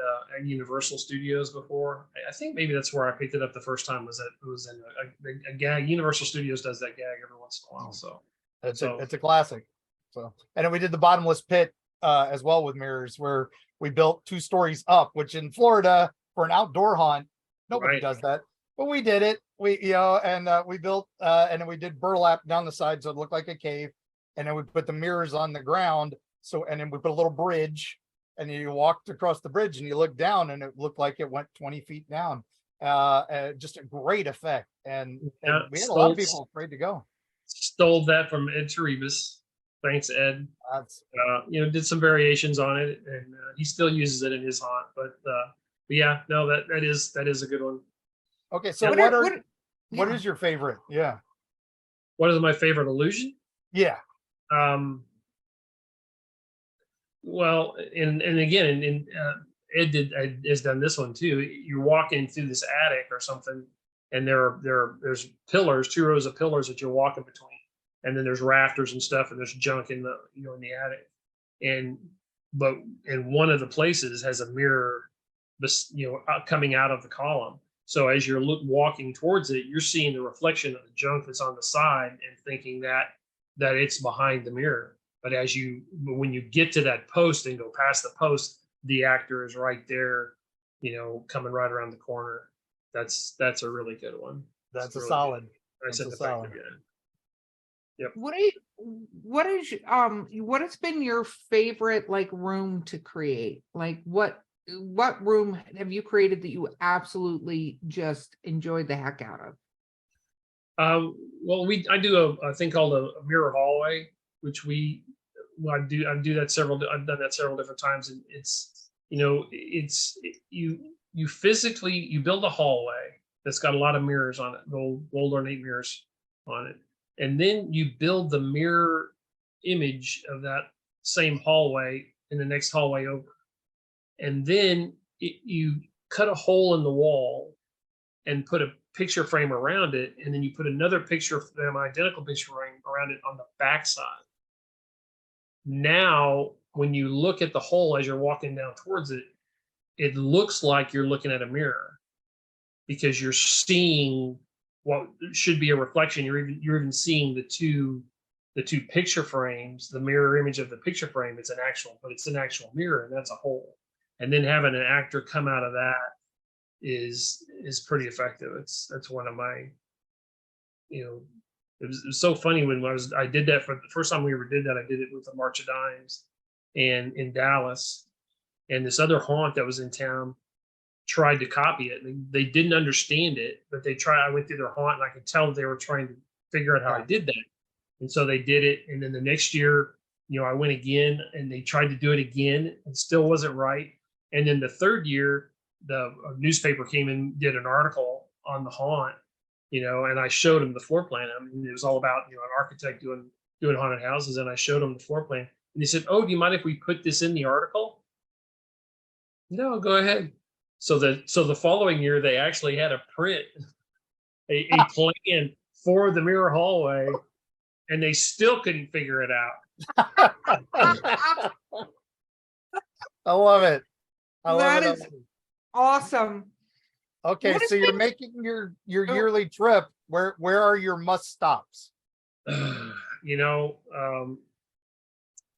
Universal Studios before. I think maybe that's where I picked it up the first time. Was in a gag. Universal Studios does that gag every once in a while. So it's a classic. So, and then we did the bottomless pit as well with mirrors, where we built 2 stories up, which in Florida for an outdoor haunt, nobody does that. But we did it. We we built and then we did burlap down the side so it looked like a cave. And then we put the mirrors on the ground. And then we put a little bridge, and you walked across the bridge and you looked down and it looked like it went 20 feet down. Just a great effect. And we had a lot of people afraid to go. Stole that from Ed Teribas. Thanks, Ed. Did some variations on it, and he still uses it in his haunt. But yeah, no, that is a good one. Okay, so what is your favorite? Yeah. What is my favorite illusion? Yeah. Well, and again, Ed has done this one too. You're walking through this attic or something, and there's pillars, 2 rows of pillars that you're walking between, and then there's rafters and stuff, and there's junk in the in the attic, and one of the places has a mirror, coming out of the column. So as you're walking towards it, you're seeing the reflection of the junk that's on the side, and thinking that it's behind the mirror. But when you get to that post and go past the post, the actor is right there, coming right around the corner. That's a really good one. That's a really solid. Good. I said the fact again. Yep. What has been your favorite room to create? Like what room have you created that you absolutely just enjoyed the heck out of? Well, I do a thing called a mirror hallway, which I do that I've done that several different times, and it's, you physically, you build a hallway that's got a lot of mirrors on it, gold ornate mirrors on it, and then you build the mirror image of that same hallway in the next hallway over, and then you cut a hole in the wall and put a picture frame around it, and then you put another picture frame, identical picture frame around it on the backside. Now, when you look at the hole as you're walking down towards it, it looks like you're looking at a mirror, because you're seeing what should be a reflection. You're even seeing the two picture frames, the mirror image of the picture frame. It's an actual mirror, and that's a hole. And then having an actor come out of that is pretty effective. That's one of my, it was so funny when I did that for the first time we ever did that. I did it with the March of Dimes and in Dallas, and this other haunt that was in town tried to copy it. They didn't understand it, but I went through their haunt, and I could tell that they were trying to figure out how I did that. And so they did it. And then the next year, I went again, and they tried to do it again, and still wasn't right. And then the third year, the newspaper came and did an article on the haunt, and I showed them the floor plan. I mean, it was all about, an architect doing haunted houses. And I showed them the floor plan, and they said, "Oh, do you mind if we put this in the article?" No, go ahead. So the following year, they actually had a print, a plan for the mirror hallway, and they still couldn't figure it out. I love it. That is awesome. Okay, so you're making your yearly trip. Where are your must stops?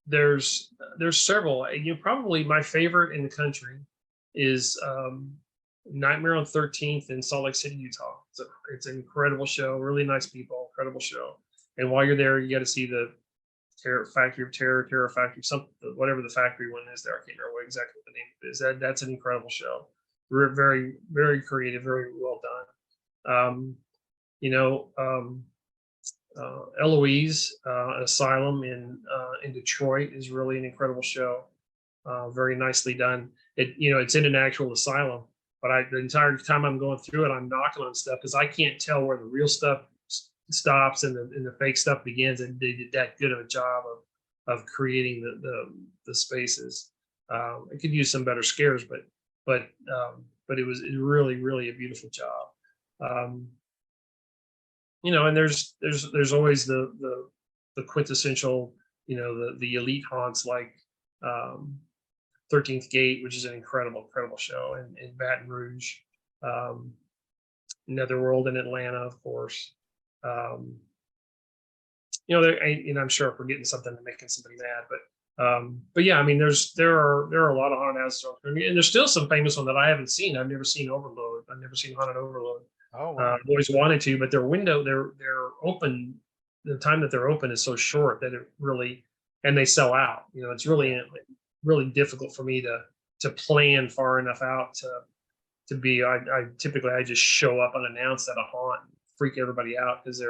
There's several. Probably my favorite in the country is Nightmare on 13th in Salt Lake City, Utah. It's an incredible show. Really nice people. Incredible show. And while you're there, you got to see the Factory of Terror Factory, whatever the factory one is there. I can't remember exactly what the name is. That's an incredible show. Very, very creative, very well done. Eloise, Asylum in Detroit is really an incredible show. Very nicely done. It's in an actual asylum, but the entire time I'm going through it, I'm knocking on stuff because I can't tell where the real stuff stops and the fake stuff begins. And they did that good of a job of creating the spaces. It could use some better scares, but it was really, really a beautiful job. And there's always the quintessential, the elite haunts like 13th Gate, which is an incredible show, in Baton Rouge, Netherworld in Atlanta, of course. And I'm sure I'm forgetting something and making somebody mad, but yeah, I mean, there are a lot of haunted houses, and there's still some famous one that I haven't seen. I've never seen Overload. I've never seen Haunted Overload. Oh, wow. I've always wanted to, but they're open. The time that they're open is so short that and they sell out. It's really, really difficult for me to plan far enough out to be. I typically just show up unannounced at a haunt, and freak everybody out because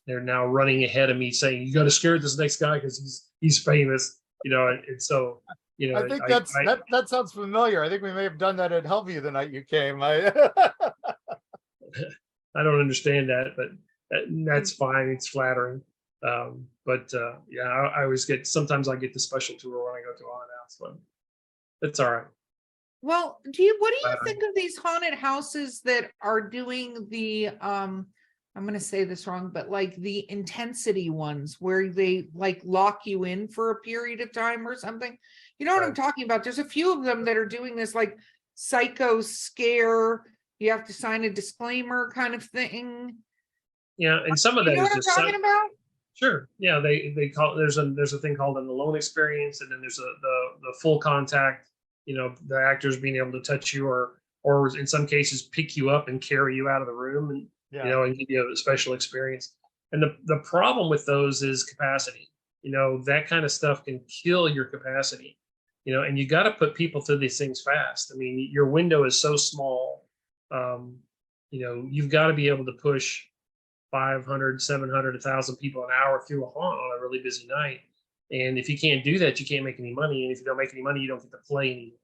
they're now running ahead of me saying, "You got to scare this next guy because he's famous." And so, I think that sounds familiar. I think we may have done that at Hellview the night you came. I don't understand that, but that's fine. It's flattering. Yeah, I always sometimes I get the special tour when I go to a haunted house, but it's all right. Well, what do you think of these haunted houses that are doing the, I'm going to say this wrong, but like the intensity ones where they like lock you in for a period of time or something? You know what I'm talking about? There's a few of them that are doing this like psycho scare. You have to sign a disclaimer kind of thing. Yeah, and some of that is just talking about. Sure. Yeah, they call there's a thing called an alone experience, and then there's the full contact. The actors being able to touch you, or in some cases pick you up and carry you out of the room, and and give you a special experience. And the problem with those is capacity. That kind of stuff can kill your capacity. And you got to put people through these things fast. I mean, your window is so small. You've got to be able to push 500, 700, 1,000 people an hour through a haunt on a really busy night. And if you can't do that, you can't make any money. And if you don't make any money, you don't get to play anymore.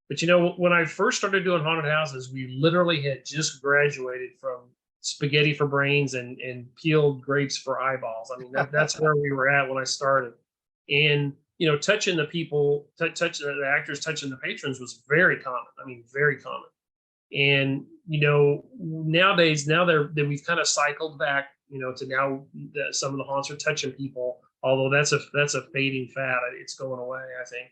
But when I first started doing haunted houses, we literally had just graduated from spaghetti for brains and peeled grapes for eyeballs. I mean, that's where we were at when I started. And touching the people, touch the actors, touching the patrons was very common. I mean, very common. And nowadays, now that we've kind of cycled back, to now that some of the haunts are touching people. Although that's a fading fad. It's going away, I think.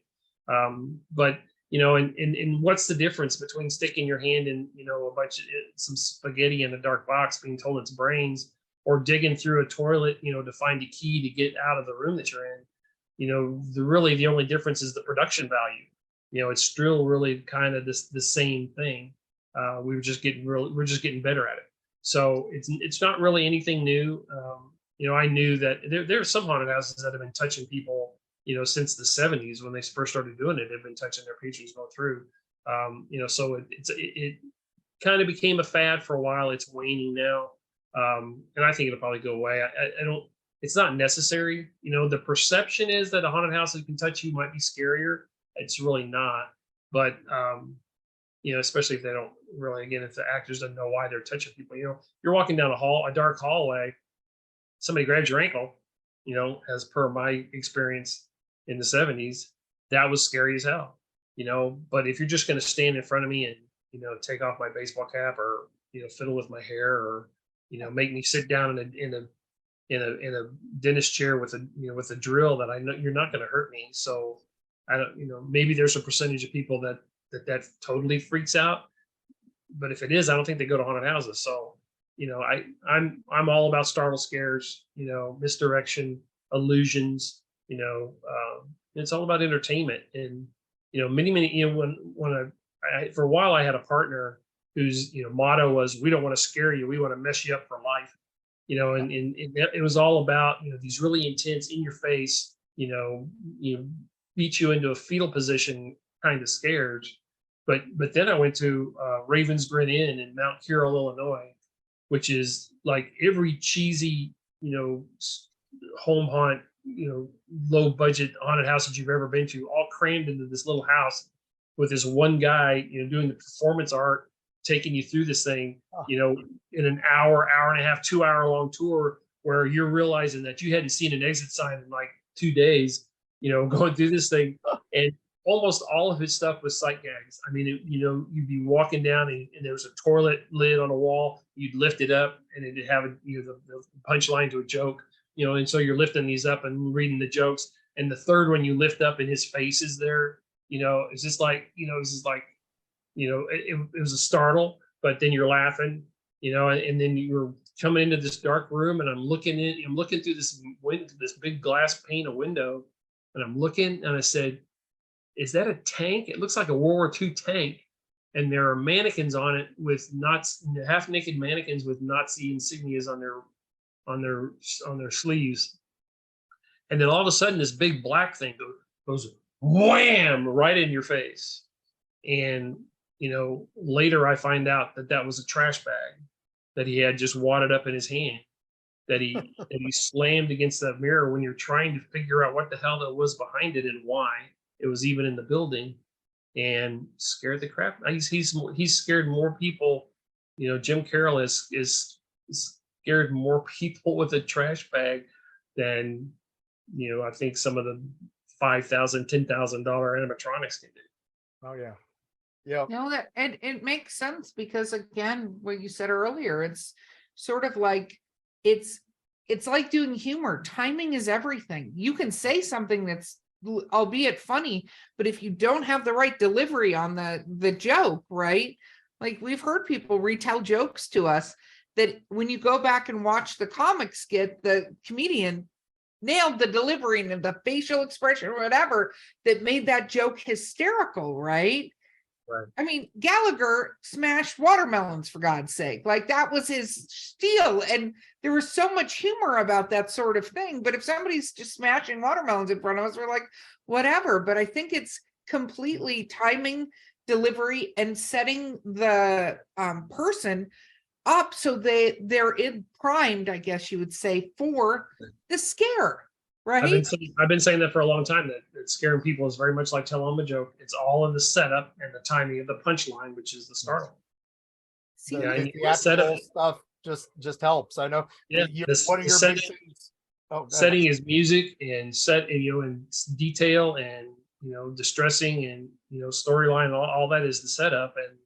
But and what's the difference between sticking your hand in a bunch of some spaghetti in a dark box, being told it's brains, or digging through a toilet, to find a key to get out of the room that you're in? The only difference is the production value. It's still really kind of the same thing. We're just getting better at it. So it's not really anything new. I knew that there are some haunted houses that have been touching people, since the 70s when they first started doing it. They've been touching their patrons going through. So it kind of became a fad for a while. It's waning now, and I think it'll probably go away. I don't. It's not necessary. The perception is that a haunted house that can touch you might be scarier. It's really not. But especially if they don't really, again, if the actors don't know why they're touching people. You're walking down a dark hallway, somebody grabs your ankle, as per my experience in the 70s, that was scary as hell, but if you're just going to stand in front of me and, take off my baseball cap, or, fiddle with my hair, or, make me sit down in a dentist chair with a drill that I know you're not going to hurt me. So I don't, maybe there's a percentage of people that totally freaks out, but if it is, I don't think they go to haunted houses. So, I'm all about startle scares, misdirection, illusions, it's all about entertainment. And, many, when I for a while, I had a partner whose, motto was, we don't want to scare you. We want to mess you up for life, and it was all about, these really intense, in your face, beat you into a fetal position kind of scares. But then I went to Raven's Grin Inn in Mount Carroll, Illinois, which is like every cheesy, home haunt, low budget haunted house that you've ever been to, all crammed into this little house with this one guy, doing the performance art, taking you through this thing, in an hour and a half, 2 hour long tour, where you're realizing that you hadn't seen an exit sign in like 2 days, going through this thing. And almost all of his stuff was sight gags. I mean, you'd be walking down and there was a toilet lid on a wall. You'd lift it up and it'd have the punchline to a joke, and so you're lifting these up and reading the jokes. And the third one you lift up and his face is there, it's just like, it was a startle, but then you're laughing, and then you're coming into this dark room, and I'm looking through this big glass pane of window, and I'm looking, and I said, is that a tank? It looks like a World War II tank. And there are mannequins on it with half-naked mannequins with Nazi insignias on their sleeves. And then all of a sudden, this big black thing goes wham right in your face. And later I find out that was a trash bag that he had just wadded up in his hand, that he slammed against that mirror when you're trying to figure out what the hell that was behind it and why it was even in the building, and scared the crap. He's scared more people. Jim Carroll is scared more people with a trash bag than I think some of the $5,000, $10,000 animatronics can do. Oh yeah, yeah. That it makes sense, because again, what you said earlier, it's sort of like it's like doing humor. Timing is everything. You can say something that's albeit funny, but if you don't have the right delivery on the joke, right? Like, we've heard people retell jokes to us that when you go back and watch the comic skit, the comedian nailed the delivery and the facial expression or whatever that made that joke hysterical, right? Right. I mean, Gallagher smashed watermelons, for God's sake. Like, that was his steal. And there was so much humor about that sort of thing. But if somebody's just smashing watermelons in front of us, we're like, whatever. But I think it's completely timing, delivery, and setting the person up so they're primed, I guess you would say, for the scare, right? I've been saying that for a long time, that scaring people is very much like telling them a joke. It's all in the setup and the timing of the punchline, which is the startle. See, The, Yeah, the and theatrical stuff just helps. I know. Yeah, One of the your setting, big things. Oh, go ahead. setting is music and and detail and distressing and storyline. All that is the setup, and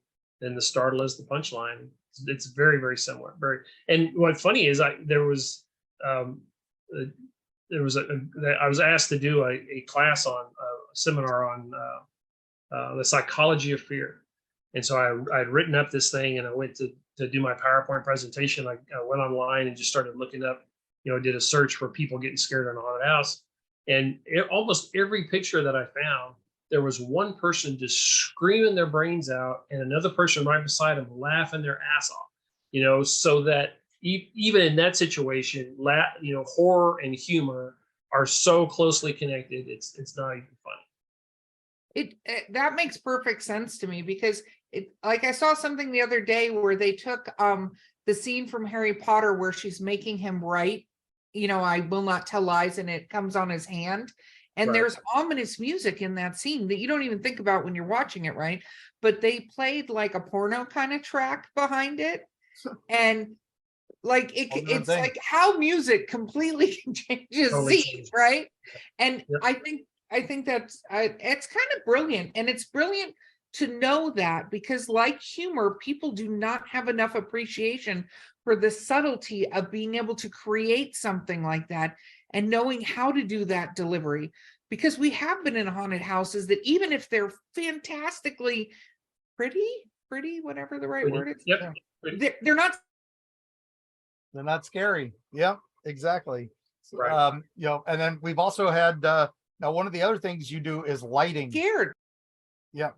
then the startle is the punchline. It's very, very similar. And what's funny is there was um, I was asked to do a class on a seminar on the psychology of fear. And so I'd written up this thing, and I went to do my PowerPoint presentation. I went online and just started looking up, did a search for people getting scared in a haunted house. And almost every picture that I found, there was one person just screaming their brains out and another person right beside them laughing their ass off, so that even in that situation, horror and humor are so closely connected. It's not even funny. That makes perfect sense to me, because like I saw something the other day where they took the scene from Harry Potter where she's making him write, I will not tell lies, and it comes on his hand. And Right. There's ominous music in that scene that you don't even think about when you're watching it, right? But they played like a porno kind of track behind it. And like it's thing. like how music completely changes Totally scenes, right? And Yep. I think that's it's kind of brilliant, and it's brilliant to know that, because like humor, people do not have enough appreciation for the subtlety of being able to create something like that and knowing how to do that delivery. Because we have been in haunted houses that even if they're fantastically pretty, whatever the right word is, Yep. they're not. They're not scary. Yeah, exactly. Right. And then we've also had now one of the other things you do is lighting. Scared. Yeah.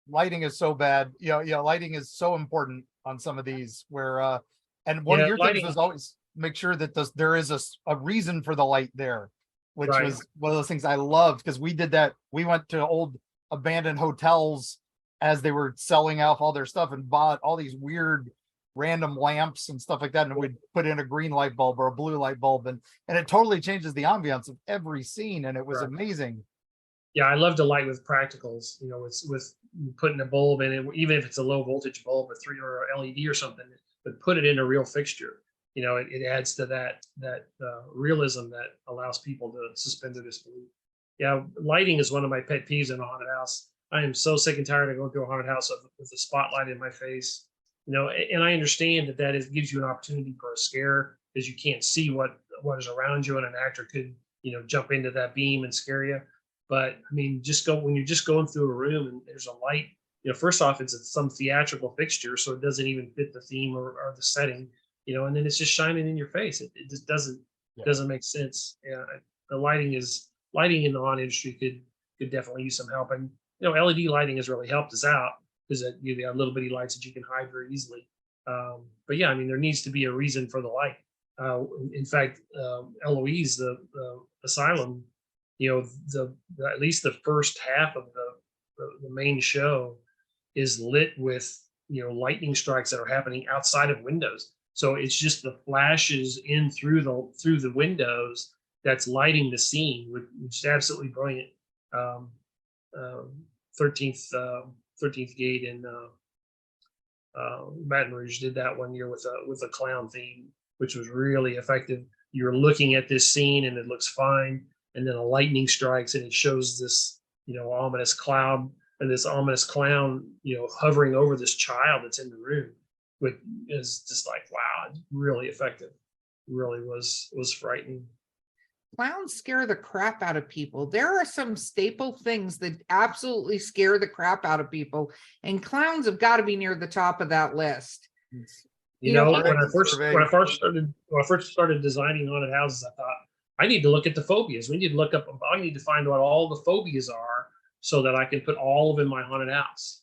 Lighting is so bad. Lighting is so important on some of these where and one of your lighting, things was always make sure that there is a reason for the light there, which Right. was one of those things I loved, because we did that. We went to old abandoned hotels as they were selling off all their stuff and bought all these weird random lamps and stuff like that, and we'd put in a green light bulb or a blue light bulb, and it totally changes the ambiance of every scene, and it was Right. amazing. Yeah, I love to light with practicals, with putting a bulb in it, even if it's a low voltage bulb or LED or something, but put it in a real fixture. It adds to that realism that allows people to suspend their disbelief. Yeah, lighting is one of my pet peeves in a haunted house. I am so sick and tired of going through a haunted house with a spotlight in my face. And I understand that gives you an opportunity for a scare, because you can't see what is around you, and an actor could, jump into that beam and scare you. But I mean, when you're just going through a room and there's a light, first off, it's some theatrical fixture, so it doesn't even fit the theme or the setting, and then it's just shining in your face. It just doesn't make sense. Yeah, the lighting in the haunted industry could definitely use some help. And LED lighting has really helped us out, because you have little bitty lights that you can hide very easily. But yeah, I mean, there needs to be a reason for the light. In fact, Eloise, the asylum, at least the first half of the main show is lit with lightning strikes that are happening outside of windows. So it's just the flashes in through the windows that's lighting the scene, which is absolutely brilliant. 13th Gate in Baton Rouge did that one year with a clown theme, which was really effective. You're looking at this scene and it looks fine, and then a lightning strikes and it shows this ominous cloud and this ominous clown hovering over this child that's in the room, which is just like, wow, really effective. Really was frightening. Clowns scare the crap out of people. There are some staple things that absolutely scare the crap out of people, and clowns have got to be near the top of that list. When I first started designing haunted houses, I thought, I need to look at the phobias. I need to find out what all the phobias are, so that I can put all of them in my haunted house.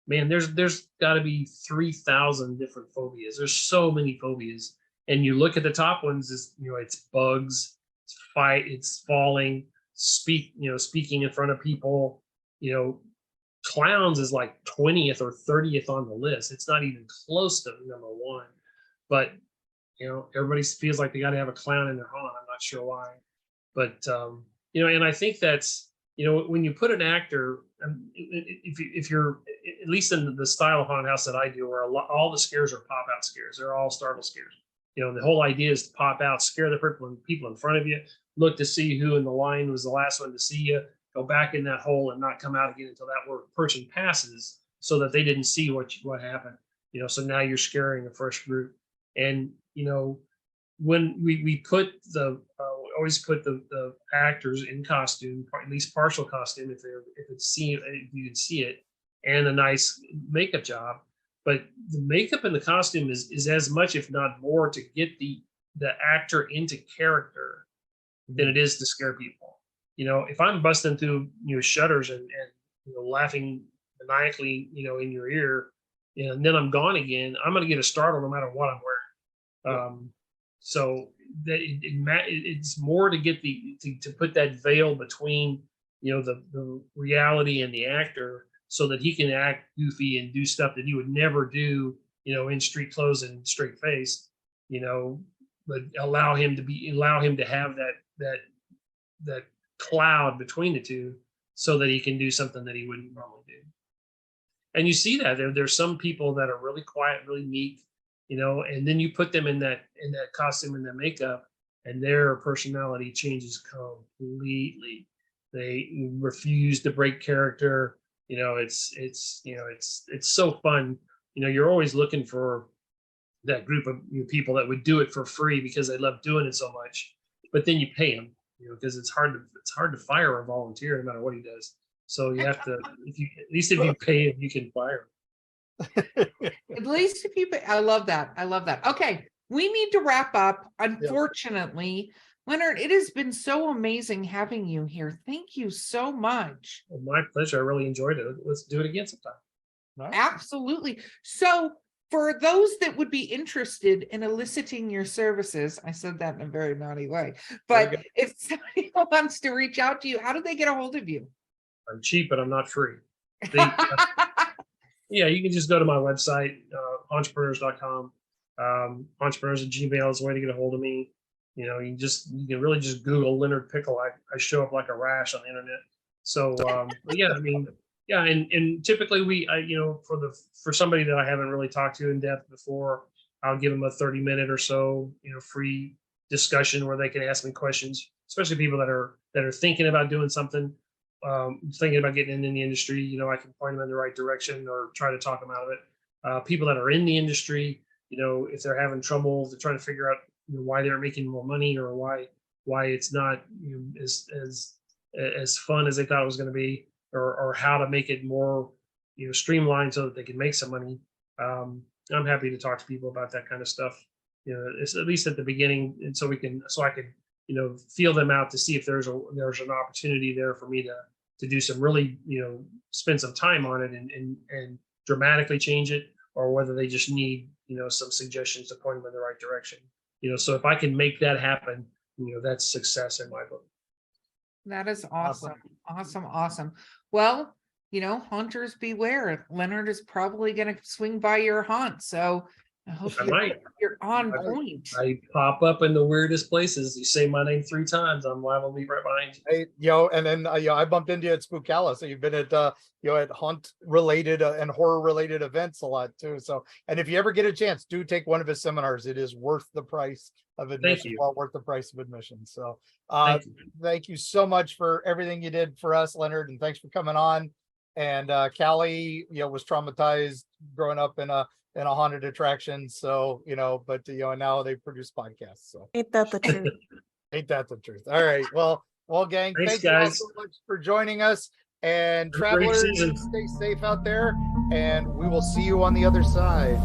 Man, there's got to be 3,000 different phobias. There's so many phobias, and you look at the top ones. It's bugs, it's falling, speaking in front of people. Clowns is like 20th or 30th on the list. It's not even close to number one. but everybody feels like they got to have a clown in their haunt. I'm not sure why, but and I think that's when you put an actor, if you're at least in the style of haunted house that I do, where all the scares are pop out scares, they're all startle scares. The whole idea is to pop out, scare the people in front of you, look to see who in the line was the last one to see you, go back in that hole and not come out again until that person passes, so that they didn't see what happened. So now you're scaring a fresh group. And when we put always put the actors in costume, at least partial costume, if you can see it, and a nice makeup job. But the makeup and the costume is as much, if not more, to get the actor into character than it is to scare people. If I'm busting through shutters and laughing maniacally in your ear, and then I'm gone again, I'm going to get a startle no matter what I'm wearing. So that it's more to get to put that veil between the reality and the actor, so that he can act goofy and do stuff that he would never do in street clothes and straight face, but allow him to have that cloud between the two, so that he can do something that he wouldn't normally do. And you see that there's some people that are really quiet, really meek, and then you put them in that costume and that makeup, and their personality changes completely. They refuse to break character. It's so fun. You're always looking for that group of people that would do it for free because they love doing it so much, but then you pay them, because it's hard to fire a volunteer no matter what he does. So you have to, at least if you pay him, you can fire him. At least if you pay, I love that. Okay, we need to wrap up. Unfortunately, Leonard, it has been so amazing having you here. Thank you so much. Well, my pleasure. I really enjoyed it. Let's do it again sometime. Nice. Absolutely. So for those that would be interested in eliciting your services, I said that in a very naughty way, but if somebody wants to reach out to you, how do they get a hold of you? I'm cheap, but I'm not free. Yeah, you can just go to my website, entrepreneurs.com. Entrepreneurs@gmail is the way to get a hold of me. You can really just Google Leonard Pickel. I show up like a rash on the internet. So, but yeah, and typically for somebody that I haven't really talked to in depth before, I'll give them a 30-minute or so, free discussion where they can ask me questions, especially people that are thinking about doing something, thinking about getting in the industry. I can point them in the right direction or try to talk them out of it. People that are in the industry, if they're having trouble, they're trying to figure out why they're making more money, or why it's not as fun as they thought it was going to be, or how to make it more streamlined so that they can make some money. I'm happy to talk to people about that kind of stuff. It's at least at the beginning, and so I can feel them out to see if there's an opportunity there for me to do some really spend some time on it and dramatically change it, or whether they just need some suggestions to point them in the right direction. So if I can make that happen, that's success in my book. That is awesome. Awesome. Well, haunters beware. Leonard is probably going to swing by your haunt. So I hope you're on point. I pop up in the weirdest places. You say my name 3 times, I'm liable to be right behind you. Hey, and then I bumped into you at Spookala, so you've been at at haunt related and horror related events a lot too. So, and if you ever get a chance, do take one of his seminars. It is worth the price of admission. Well worth the price of admission. So, thank you so much for everything you did for us, Leonard, and thanks for coming on. And Callie, was traumatized growing up in a haunted attraction. So, but and now they produce podcasts. So ain't that the truth? Ain't that the truth? All right. Well, gang, thanks, thank you all guys so much for joining us. And travelers, stay safe out there, and we will see you on the other side.